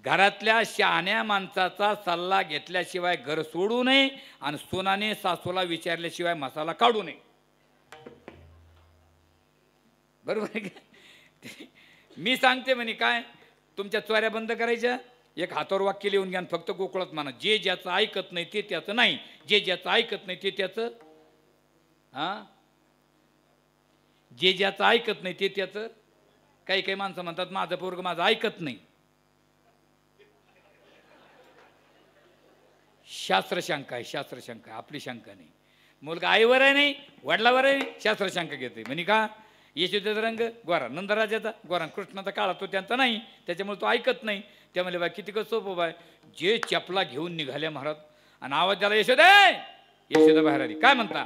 घरातल्या शहाण्या माणसाचा सल्ला घेतल्याशिवाय घर सोडू नये आणि सोनाने सासूला विचारल्याशिवाय मसाला काढू नये बरोबर आहे का मी सांगते म्हणे काय तुमच्या चोऱ्या बंद करायच्या एक हातावर वाक्य लिहून घ्या फक्त गोकुळात म्हणा, जे ज्याचं ऐकत नाही ते त्याचं नाही, जे ज्याचं ऐकत नाही ते त्याचं, हा, जे ज्याचं ऐकत नाही ते त्याचं. काही काही माणसं म्हणतात माझं पोरग माझं ऐकत नाही. शास्त्रशंका आहे, शास्त्रशंका, आपली शंका नाही. मुलगा आईवर आहे नाही, वडिलावर आहे, शास्त्रशंका घेते. म्हणे का, यशोदेचा रंग गोरा, नंदराजाचा गोरा, कृष्णाचा काळा, तो त्यांचा नाही, त्याच्यामुळे तो ऐकत नाही. त्यामुळे बा किती कसं सोपं बाय, जे चपला घेऊन निघाले महाराज आणि आवाज द्याला यशोदे, यशोदा बाहेर आली. काय म्हणता,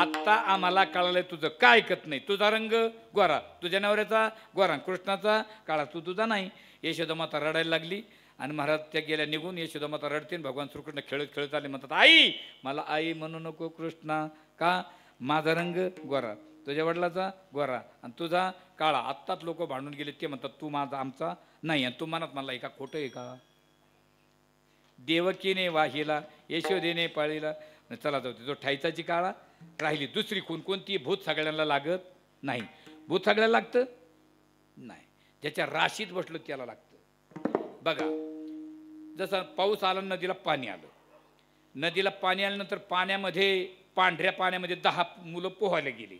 आता आम्हाला कळालंय तुझं काय ऐकत नाही, तुझा रंग गोरा, तुझ्या नवऱ्याचा गोरा, कृष्णाचा काळा, तू तुझा नाही. यशोदा माता रडायला लागली आणि महाराज त्या गेल्या निघून. यशोदा माता रडते, भगवान श्रीकृष्ण खेळत खेळत आले. म्हणतात आई, मला आई म्हणू नको कृष्णा, का, माझा रंग गोरा, तुझ्या वडिलाचा गोरा आणि तुझा काळा. आत्ताच लोक भांडून गेले, ते म्हणतात तू माझा आमचा नाही आणि तू म्हणत मला का खोटं आहे का. देवकीने वाहिला, यशोदेने पाळीला. चला जाऊ, जो ठायचाची काळा राहिली. दुसरी कोणती भूत सगळ्यांना लागत नाही. भूत सगळ्याला लागतं नाही, ज्याच्या राशीत बसलं त्याला लागतं. बघा, जसं पाऊस आला, नदीला पाणी आलं, नदीला पाणी आल्यानंतर पाण्यामध्ये, पांढऱ्या पाण्यामध्ये 10 मुलं पोहायला गेली.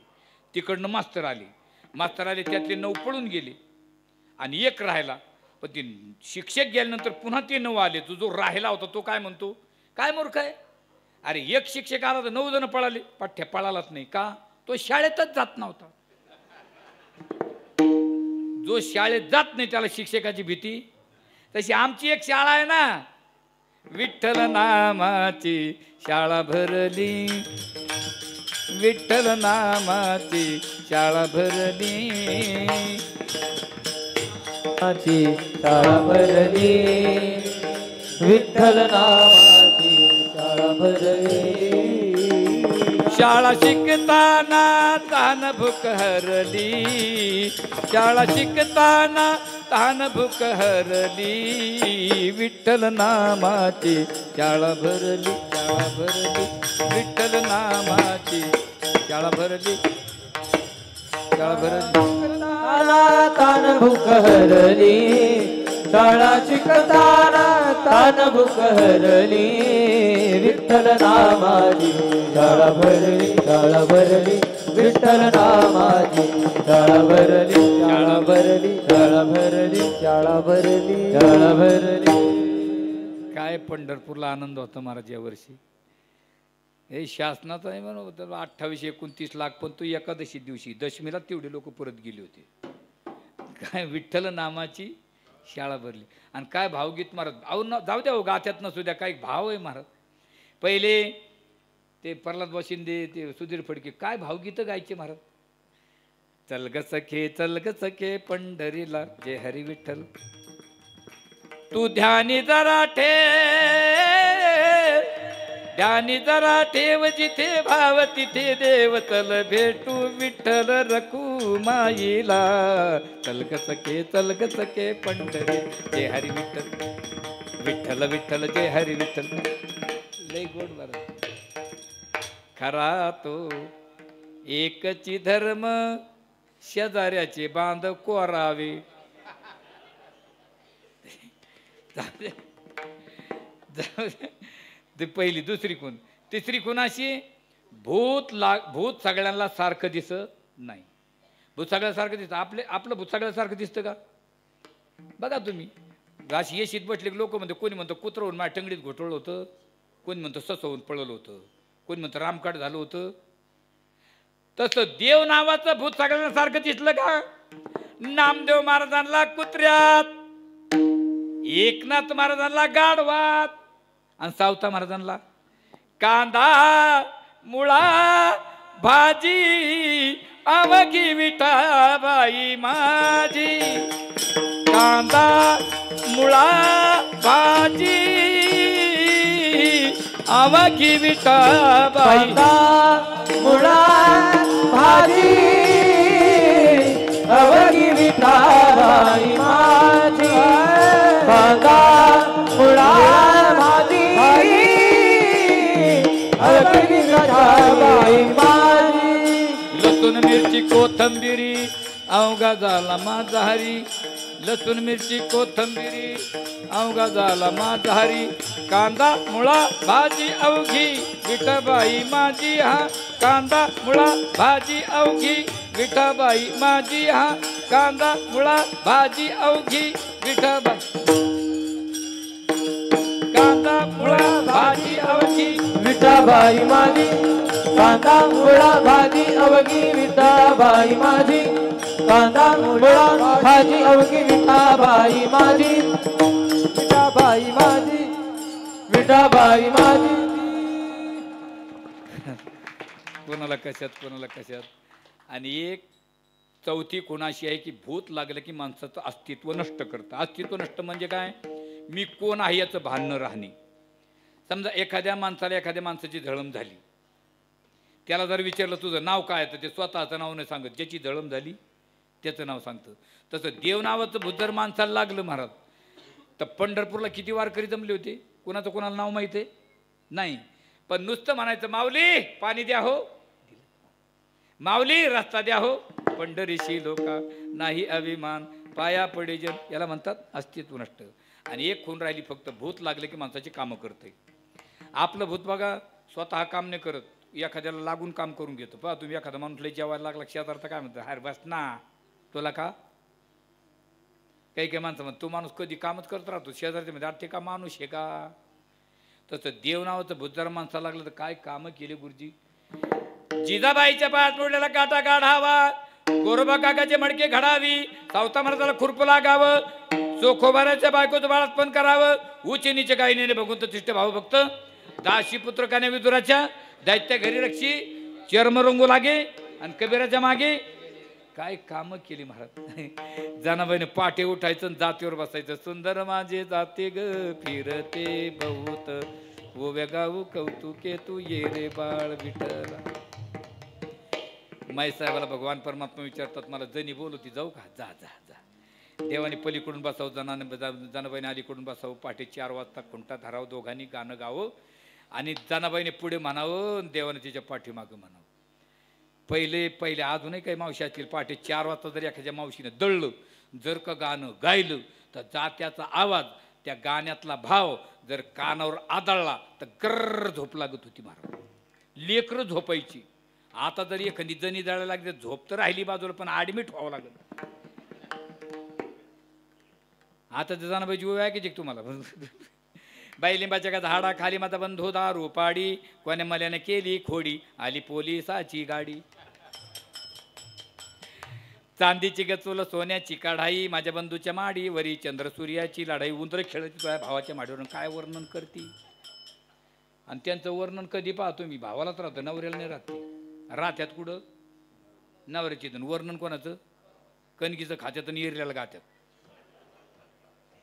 तिकडनं मास्तर आली, त्यातले 9 पळून गेले आणि 1 राहिला. पण ती शिक्षक गेल्यानंतर पुन्हा ते 9 आले. जो राहिला होता तो काय म्हणतो, काय मूर्ख आहे, अरे 1 शिक्षक आला तर 9 जण पळाले. पठ्ठ्या पळालाच नाही का, तो शाळेतच जात नव्हता. जो शाळेत जात नाही त्याला शिक्षकाची भीती. तशी आमची एक शाळा आहे ना, विठ्ठल नामाची शाळा भरली, विठ्ठल नामाची शाळा भरली, शाळा भरली, विठ्ठल नामाची शाळा भरली. शाळा शिकताना तान भूक हरली, शाळा शिकताना तान भूक हरली, विठ्ठल नामाची शाळा भरली, शाळा भरली, विठ्ठल नामाची शाळा भरली, शाळा भरली. तान भूक हरली, शाळा शिकताना तान भूक हरली, विठ्ठल नामाची शाळा भरली, शाळा भरली, विठ्ठल नामाची शाळा भरली, शाळा भरली, शाळा भरली, शाळा भरली, शाळा भरली. काय पंढरपूरला आनंद होता महाराज या वर्षी. हे शासनाचं आहे म्हणून 28-29 लाख, पण तो एकादशी दिवशी दशमीला तेवढे लोक परत गेले होते. काय विठ्ठल नामाची शाळा भरली. आणि काय भावगीत महाराज, अहो न जाऊ द्या, हो गात्यात नसू द्या, काय भाव आहे महाराज. पहिले ते प्रल्हाद शिंदे, ते सुधीर फडके, काय भावगीतं गायचे महाराज. चल ग सखे, चल ग सखे पंढरीला, जय हरी विठ्ठल, तू ध्यानी जरा ठेव, ध्यानी जरा ठेव, जिथे भाव तिथे देव, चल भेटू विठ्ठल रखुमाईला, चल ग सखे, चल ग सखे पंढरी, जय हरी विठ्ठल, विठ्ठल विठ्ठल, जय हरी विठ्ठल. लय गोड बरं. खरा तो एकची धर्म, शेजाऱ्याचे बांध कोरावे. ते पहिली. दुसरी कोण, तिसरी कोण अशी, भूत सगळ्यांना सारखं दिसत नाही. भूत सगळ्यासारखं दिसतं, आपलं भूत सगळ्यासारखं दिसतं का. बघा तुम्ही, राशी येशीत बसले लोक म्हणतो, कोणी म्हणतो कुत्रवून माझ्या टंगडीत घोटवलं होतं, कोणी म्हणतो ससवून पळवलं होतं, कोणी म्हणतो रामकाट झालं होतं. तसं देव नावाचं भूत सगळ्यांना सारखं दिसलं का. नामदेव महाराजांना कुत्र्यात, एकनाथ महाराजांना गाढवात, आणि सावता महाराजांना कांदा मुळा भाजी, अवघी विठाबाई माझी, कांदा मुळा भाजी, अवघी विठाबाई, मुळा भाजी, अवघी विठाबाई माझी, कांदा मुळा भाजी, अवघी विठाबाई माझी. लसूण मिरची कोथंबिरी, अवघा झाला माझा हरी, लसूण मिरची कोथंबिरी अवघा झाला माझारी कांदा मुळा भाजी अवघी विठाबाई माझी हा कांदा मुळा भाजी अवघी विठाबाई माझी हा कांदा मुळा भाजी अवघी विठाबाई कांदा मुळा भाजी अवघी विठाबाई माझी कांदा मुळा भाजी अवघी विठाबाई माझी कांदा मुळा भाजी अवघी विठाबाई माझी विठाबाई माझी विठाबाई माझी. कोणाला कशात. आणि एक चौथी कोणाशी आहे की भूत लागलं की माणसाचं अस्तित्व नष्ट करतं. अस्तित्व नष्ट म्हणजे काय? मी कोण आहे याचं भान न राहणे. समजा एखाद्या माणसाची झळम झाली, त्याला जर विचारलं तुझं नाव काय तर ते स्वतःचं नाव नाही सांगत, ज्याची झळम झाली त्याचं नाव सांगतं. तसं देव नावाचं भूत जर माणसाला लागलं महाराज तर पंढरपूरला किती वारकरी जमले होते? कोणाचं कोणाला नाव माहिती आहे? नाही. पण नुसतं म्हणायचं माऊली पाणी द्या हो, माऊली रस्ता द्या हो, पंढरीशी लोका नाही अभिमान पाया पडे जन, याला म्हणतात अस्तित्व नष्ट. आणि एक खून राहिली फक्त भूत लागले की माणसाची कामं करते. आपलं भूत बघा स्वतः काम नाही करत, एखाद्याला लागून काम करून घेतो. पहा तुम्ही एखादा माणूस लय जेवायला लागला शेजारचा काय म्हणतो, हार बस ना तुला का. काही माणसं म्हणतो तो माणूस कधी कामच करत राहतो, शेजारचे म्हणजे ते का माणूस आहे का. तसं देव नावाचं भूत जरा माणसाला लागलं तर काय कामं केले गुरुजी. जिजाबाईच्या पायात पडलेला काटा काढावा, गोरोबा काकाचे मडके घडावी, सावता महाराजाला खुरप लागावं, चोखोबाराच्या बायकोचं बाळातपण करावं, उचे नीचे काही नेणे बघून तर तिष्ट भाऊ भक्त, दाशी पुत्र कान्या विदुराच्या दैत्य घरी रक्षी, चर्म रंगू लागे आणि कबीराच्या मागे काय कामं केली महाराज. जनाबाईने पाटे उठायचं जातीवर बसायचं. सुंदर माझे जाते ग फिरते बहुत ओव्या गाऊ कौतुके तू ये रे बाळ विठला. माई साहेबाला भगवान परमात्मा विचारतात मला जनी बोलवती जाऊ का. जा जा जा. देवाने पलीकडून बसावं, जनाबाईने अलीकडून बसावं, पाठी 4 वाजता खुंटा धरावं, दोघांनी गाणं गावं आणि जनाबाईने पुढे म्हणावं, देवाने तिच्या पाठीमागं म्हणावं. पहिले अजूनही काही मावशी असतील, पाठी 4 वाजता जर एखाद्या मावशीनं दळलं जर का गाणं गायलं तर जात्याचा आवाज, त्या गाण्यातला भाव जर कानावर आदळला तर गर्र झोप लागत होती महाराज. लेकरं झोपायची. आता जर एखादी जणी जायला लागली झोप तर राहिली बाजूला पण ॲडमिट व्हावं लागलं. आता तर जाणाबाईची ओवी ऐकायची तुम्हाला. बाई लिंबाच्या का झाडा खाली माझा बंधू दारू पाडी, कोण्या मल्याने केली खोडी, आली पोलिसाची गाडी. चांदीची गचोल सोन्याची कढाई, माझ्या बंधूच्या माडी वरी चंद्र सूर्याची लढाई. उंदर खेळत तुझ्या भावाच्या माडीवरून काय वर्णन करते. आणि त्यांचं वर्णन कधी पाहतो मी, भावालाच राहतं, नवऱ्याला नाही राहते. राहत्यात कुठं नवऱ्याची वर्णन कोणाचं, कणकीचं खात्यात आणि एरल्याला गात्यात.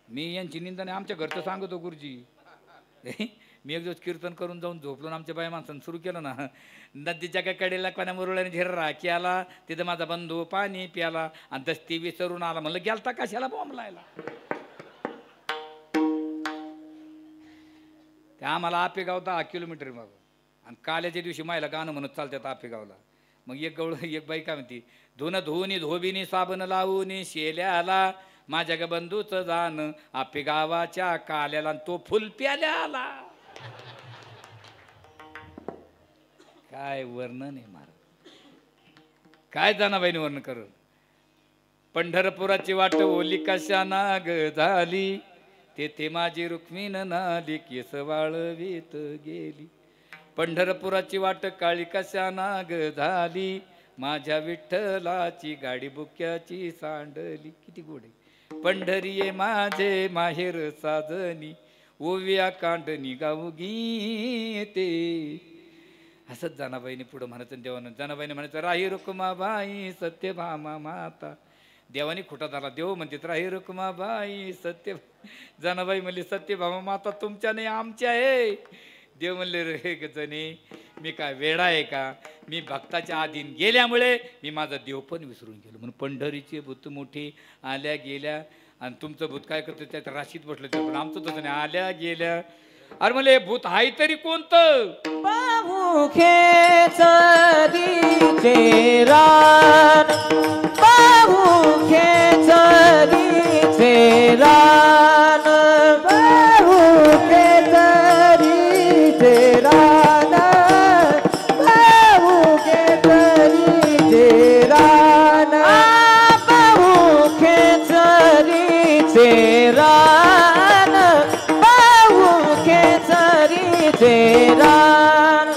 मी यांची निंदाने आमच्या घरचं सांगतो गुरुजी. मी एक दिवस कीर्तन करून जाऊन झोपलो, आमच्या बाया माणसानं सुरू केलं ना, नदीच्या काय कडेला कोणा मुरळ्याने झिररा केला, तिथं माझा बंधू पाणी प्याला आणि दस्ती विसरून आला. म्हणलं गेलता कशाला बॉम्ब लायला. ते आम्हाला आपेगाव 10 किलोमीटर मग, आणि काल्याच्या दिवशी मायला गाणं म्हणत चालतात आपेगावला. मग एक बाई काय म्हणते, धुन धुनी धोबिनी साबण लावून शेल्याला, माझ्या ग बंधूचं जाण आपेगावाच्या काल्याला, तो फुल प्याल्याला. काय वर्णन आहे महाराज, काय जनाबाईने वर्णन कर. पंढरपुराची वाट ओली कशाना ग झाली, तेथे माझी रुक्मिण नाली केस वाळवीत गेली. पंढरपुराची वाट काळी कशाना ग झाली, माझ्या विठ्ठलाची गाडी बुक्याची सांडली. किती गोड आहे. पंढरीये माझे माहेर साजनी, ओव्या कांडणी गाऊ गीते. असंच जनाबाईने पुढं म्हणायचं. देवानं जनाबाईने म्हणायचं, राही रुक्माबाई सत्यभामा माता. देवानी खोटा झाला, देव म्हणतात राही रुक्माबाई सत्य. जनाबाई म्हणली सत्यभामा माता तुमच्या नाही आमच्या आहे. देव म्हणले रे गजने मी काय वेडा आहे का, मी भक्ताच्या आधीन गेल्यामुळे मी माझा देव पण विसरून गेलो. म्हणून पंढरीचे भूत मोठी आल्या गेल्या, आणि तुमचं भूत काय करतं त्यात राशीत बसलं. पण आमचं तसं नाही, आल्या गेल्या. अरे म्हणले भूत हाय तरी कोणतं. बाहुखेच दिचे रान, बाहुखेच दिचे रान बहु केसरीचे रान बहु केसरीचे रान बहु केसरीचे रान बहु केसरीचे रान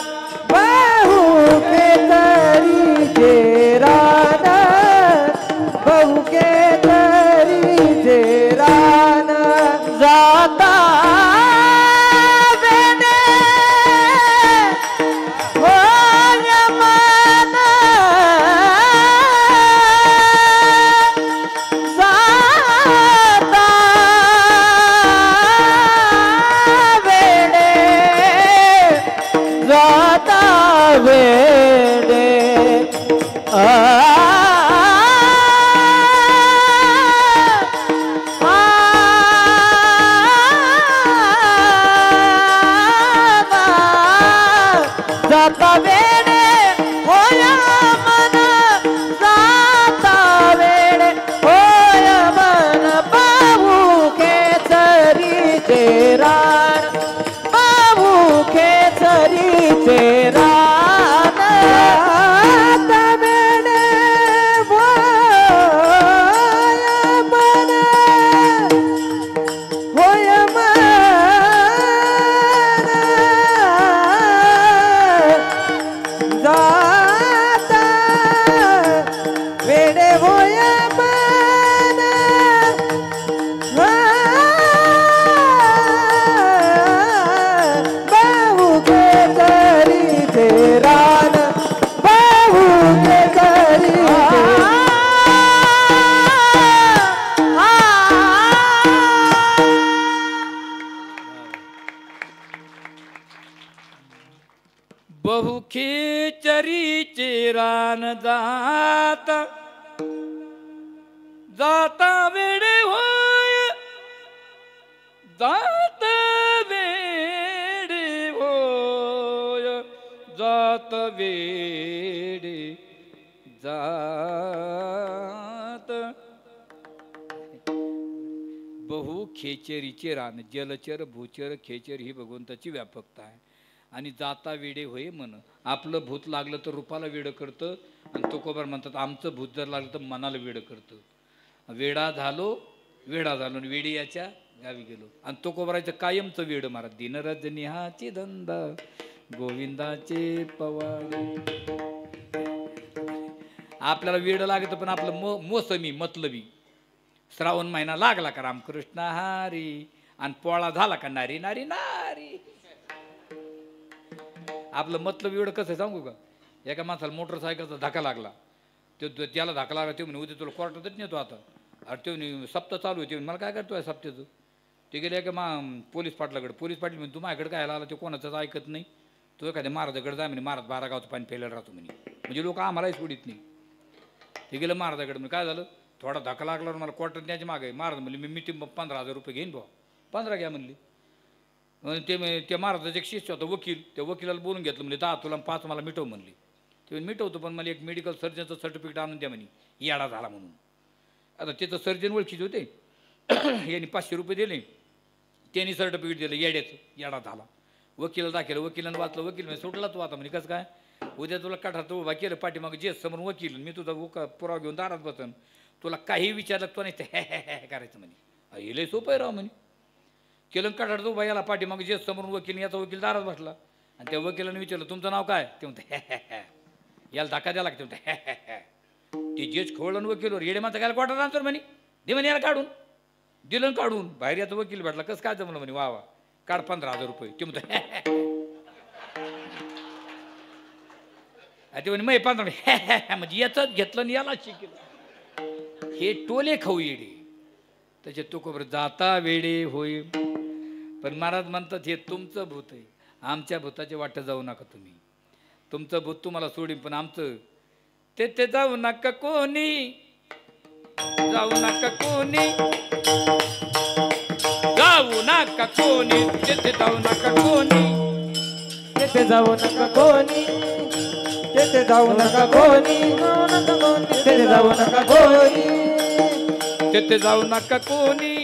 बहु केसरीचे रान बहु केसरीचे रान जाता वेणे होय मन जाता वेणे जाता वेणे जाता वेडे होय मन जाता वेडे होय मन बाबू केसरीचे रान बाबू केसरीचे रान जाता वेडे होय मन होय मन जाता वेडे होय मन बहु केसरीचे रान बहु केसरीचे बहु खेचरीचे रान जाता जाता वेडे होय जाता वेडे होय जात वेडे जात बहु खेचरीचे रान जलचर भूचर खेचर ही भगवंताची व्यापकता आहे आणि जाता वेडे होय मन आपलं भूत लागलं तर रूपाला वेडं करतं आणि तुकोबार म्हणतात आमचं भूत जर लागलं तर मनाला वेडं करतं वेडा झालो आणि वेडी याच्या गावी गेलो आणि तुकोबाराचं कायमचं वेडं मारा दिनरजनिहाची धंदा गोविंदाचे पवाडे आपल्याला वेडं लागतं पण आपलं मोसमी मतलबी श्रावण महिना लागला का रामकृष्ण हारी आणि पोळा झाला का नारी नारी नारी आपलं मतलब एवढं कसं सांगू का एका माणसाला मोटरसायकलचा धक्का लागला त्याला धक्का लागला ते म्हणे उद्या तुला कोर्टातच नेतो आता अरे ते म्हणे सप्ताह चालू आहे ते मला काय करतोय सप्त्याचं ते गेले का पोलीस पाटलाकडे पोलीस पाटील म्हणे तू माझ्याकडे काय आला ते कोणाचंच ऐकत नाही तो एखाद्या महाराजाकडे जा म्हणे महाराज 12 गावचं पाणी प्यायला राहतो म्हणे म्हणजे लोक आम्हालाही सोडित नाही ते गेलं महाराजाकडे म्हणजे काय झालं थोडा धक्का लागल्यावर मला कोर्टात न्यायची मागे महाराज म्हणले मी 15,000 रुपये घेईन भाऊ 15 घ्या म्हणली ते महाराजाचं एक शिष्य होता वकील त्या वकिलाला बोलून घेतलं म्हणजे 10 तुला 5 मला मिटव म्हणली ते मिटवतो पण मला एक मेडिकल सर्जनचं सर्टिफिकेट आणून द्या म्हणे याडा झाला म्हणून आता त्याचं सर्जन ओळखीचे होते यांनी 500 रुपये दिले त्यांनी सर्टिफिकेट दिलं येड्याचं याडा झाला वकिला दाखवलं वकिलानं वाचलं वकील म्हणजे सुटला तू आता म्हणजे कसं काय उद्या तुला काठात उभा केलं पाठीमागं जे समोर वकील मी तुझा पुरावा घेऊन दारात बसन तुला काही विचारलं तो नाही ते हे करायचं म्हणे हे लय सोपं आहे राव म्हणे केलं काठात उभा याला पाठीमागं जे समोर वकील याचा वकील दारात बसला आणि त्या वकिलानं विचारलं तुमचं नाव काय ते म्हणते याला धक्का द्यायला लागते म्हणते ते जेच खवळलं वकीलवर येडे माता काय क्वार्टर आन्सर म्हणे दे म्हणे याला काढून दिलं काढून बाहेर याचा वकील भेटला कसं काय जमलं म्हणे वा वा काढ 15,000 रुपये ते म्हणते ते म्हणे मै 15 म्हणजे याच घेतलं आणि याला शिकलं हे टोले खाऊ येडे त्याचे तो खबर जाता वेडे होय पण महाराज म्हणतात हे तुमचं भूत आहे आमच्या भूताचे वाट जाऊ नका तुम्ही तुमचं भूत तुम्हाला सोडीन पण आमचं ते जाऊ नका कोणी जाऊ नका कोणी जाऊ नका कोणी तिथे जाऊ नका कोणी तिथे जाऊ नका कोणी तिथे जाऊ नका कोणी तिथे जाऊ नका कोणी तेथे जाऊ नका कोणी,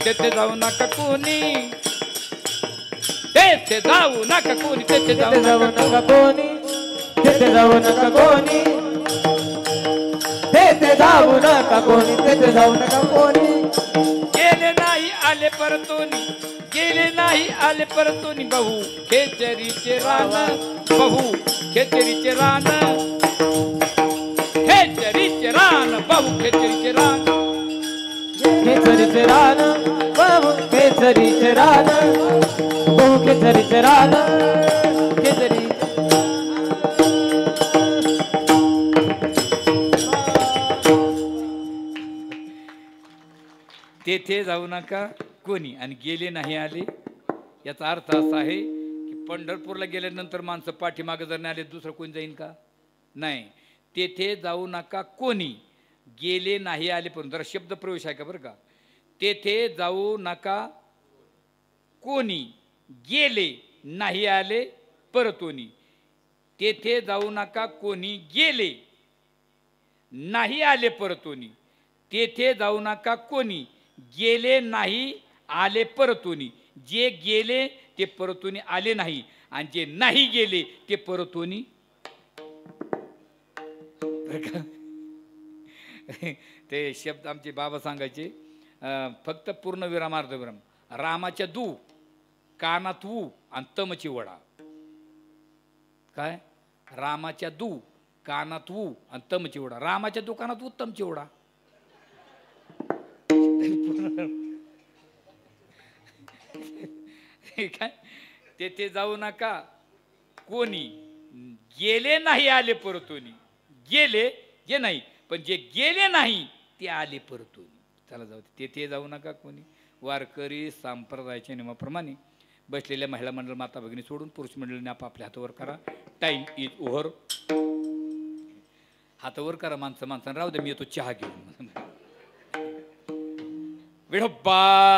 तेथे जाऊ नका कोणी, तेथे जाऊ नका कोणी, तेथे जाऊ नका कोणी, तेथे जाऊ नका कोणी, तेथे जाऊ नका कोणी, तेथे जाऊ नका कोणी. गेले नाही आले परतोनी, गेले नाही आले परतोनी, बहु खेचरीचे रान, बहु खेचरीचे रान, खेचरीचे रान, बहु खेचरीचे रान, खेचरीचे रान, बहु खेचरीचे रान, बहु खेचरीचे रान, खेचरी. तेथे जाऊ नका कोणी आणि गेले नाही आले, याचा अर्थ असा आहे की पंढरपूरला गेल्यानंतर माणसं पाठीमागं जर नाही आले दुसरं कोणी जाईन का? नाही. तेथे जाऊ नका कोणी, गेले नाही आले पण जरा शब्द प्रवेश आहे का बरं का. तेथे जाऊ नका कोणी, गेले नाही आले परतोनी. तेथे जाऊ नका कोणी, गेले नाही आले परतोनी. तेथे जाऊ नका कोणी, गेले नाही आले परतोनी. जे गेले ते परतोनी आले नाही आणि जे नाही गेले ते परतोनी. ते शब्द आमचे बाबा सांगायचे, फक्त पूर्ण विराम अर्धविराम. रामाच्या दू कानात वू आणि तमची वडा. काय? रामाच्या दू कानात वू आणि तमची वडा. रामाच्या दुकानात वू तमची वडा. काय? तेथे जाऊ नका कोणी, गेले नाही आले परतोनी. गेले जे नाही पण जे गेले नाही ते आले परतोनी. चला जाऊ. तेथे जाऊ नका कोणी. वारकरी संप्रदायाच्या नियमाप्रमाणे बसलेल्या महिला मंडळ माता भगिनी सोडून पुरुष मंडळीने आपापल्या हातावर करा. Time is over. हातावर करा माणसं माणसानं. राहू दे, मी येतो चहा घेऊन. विठोबा.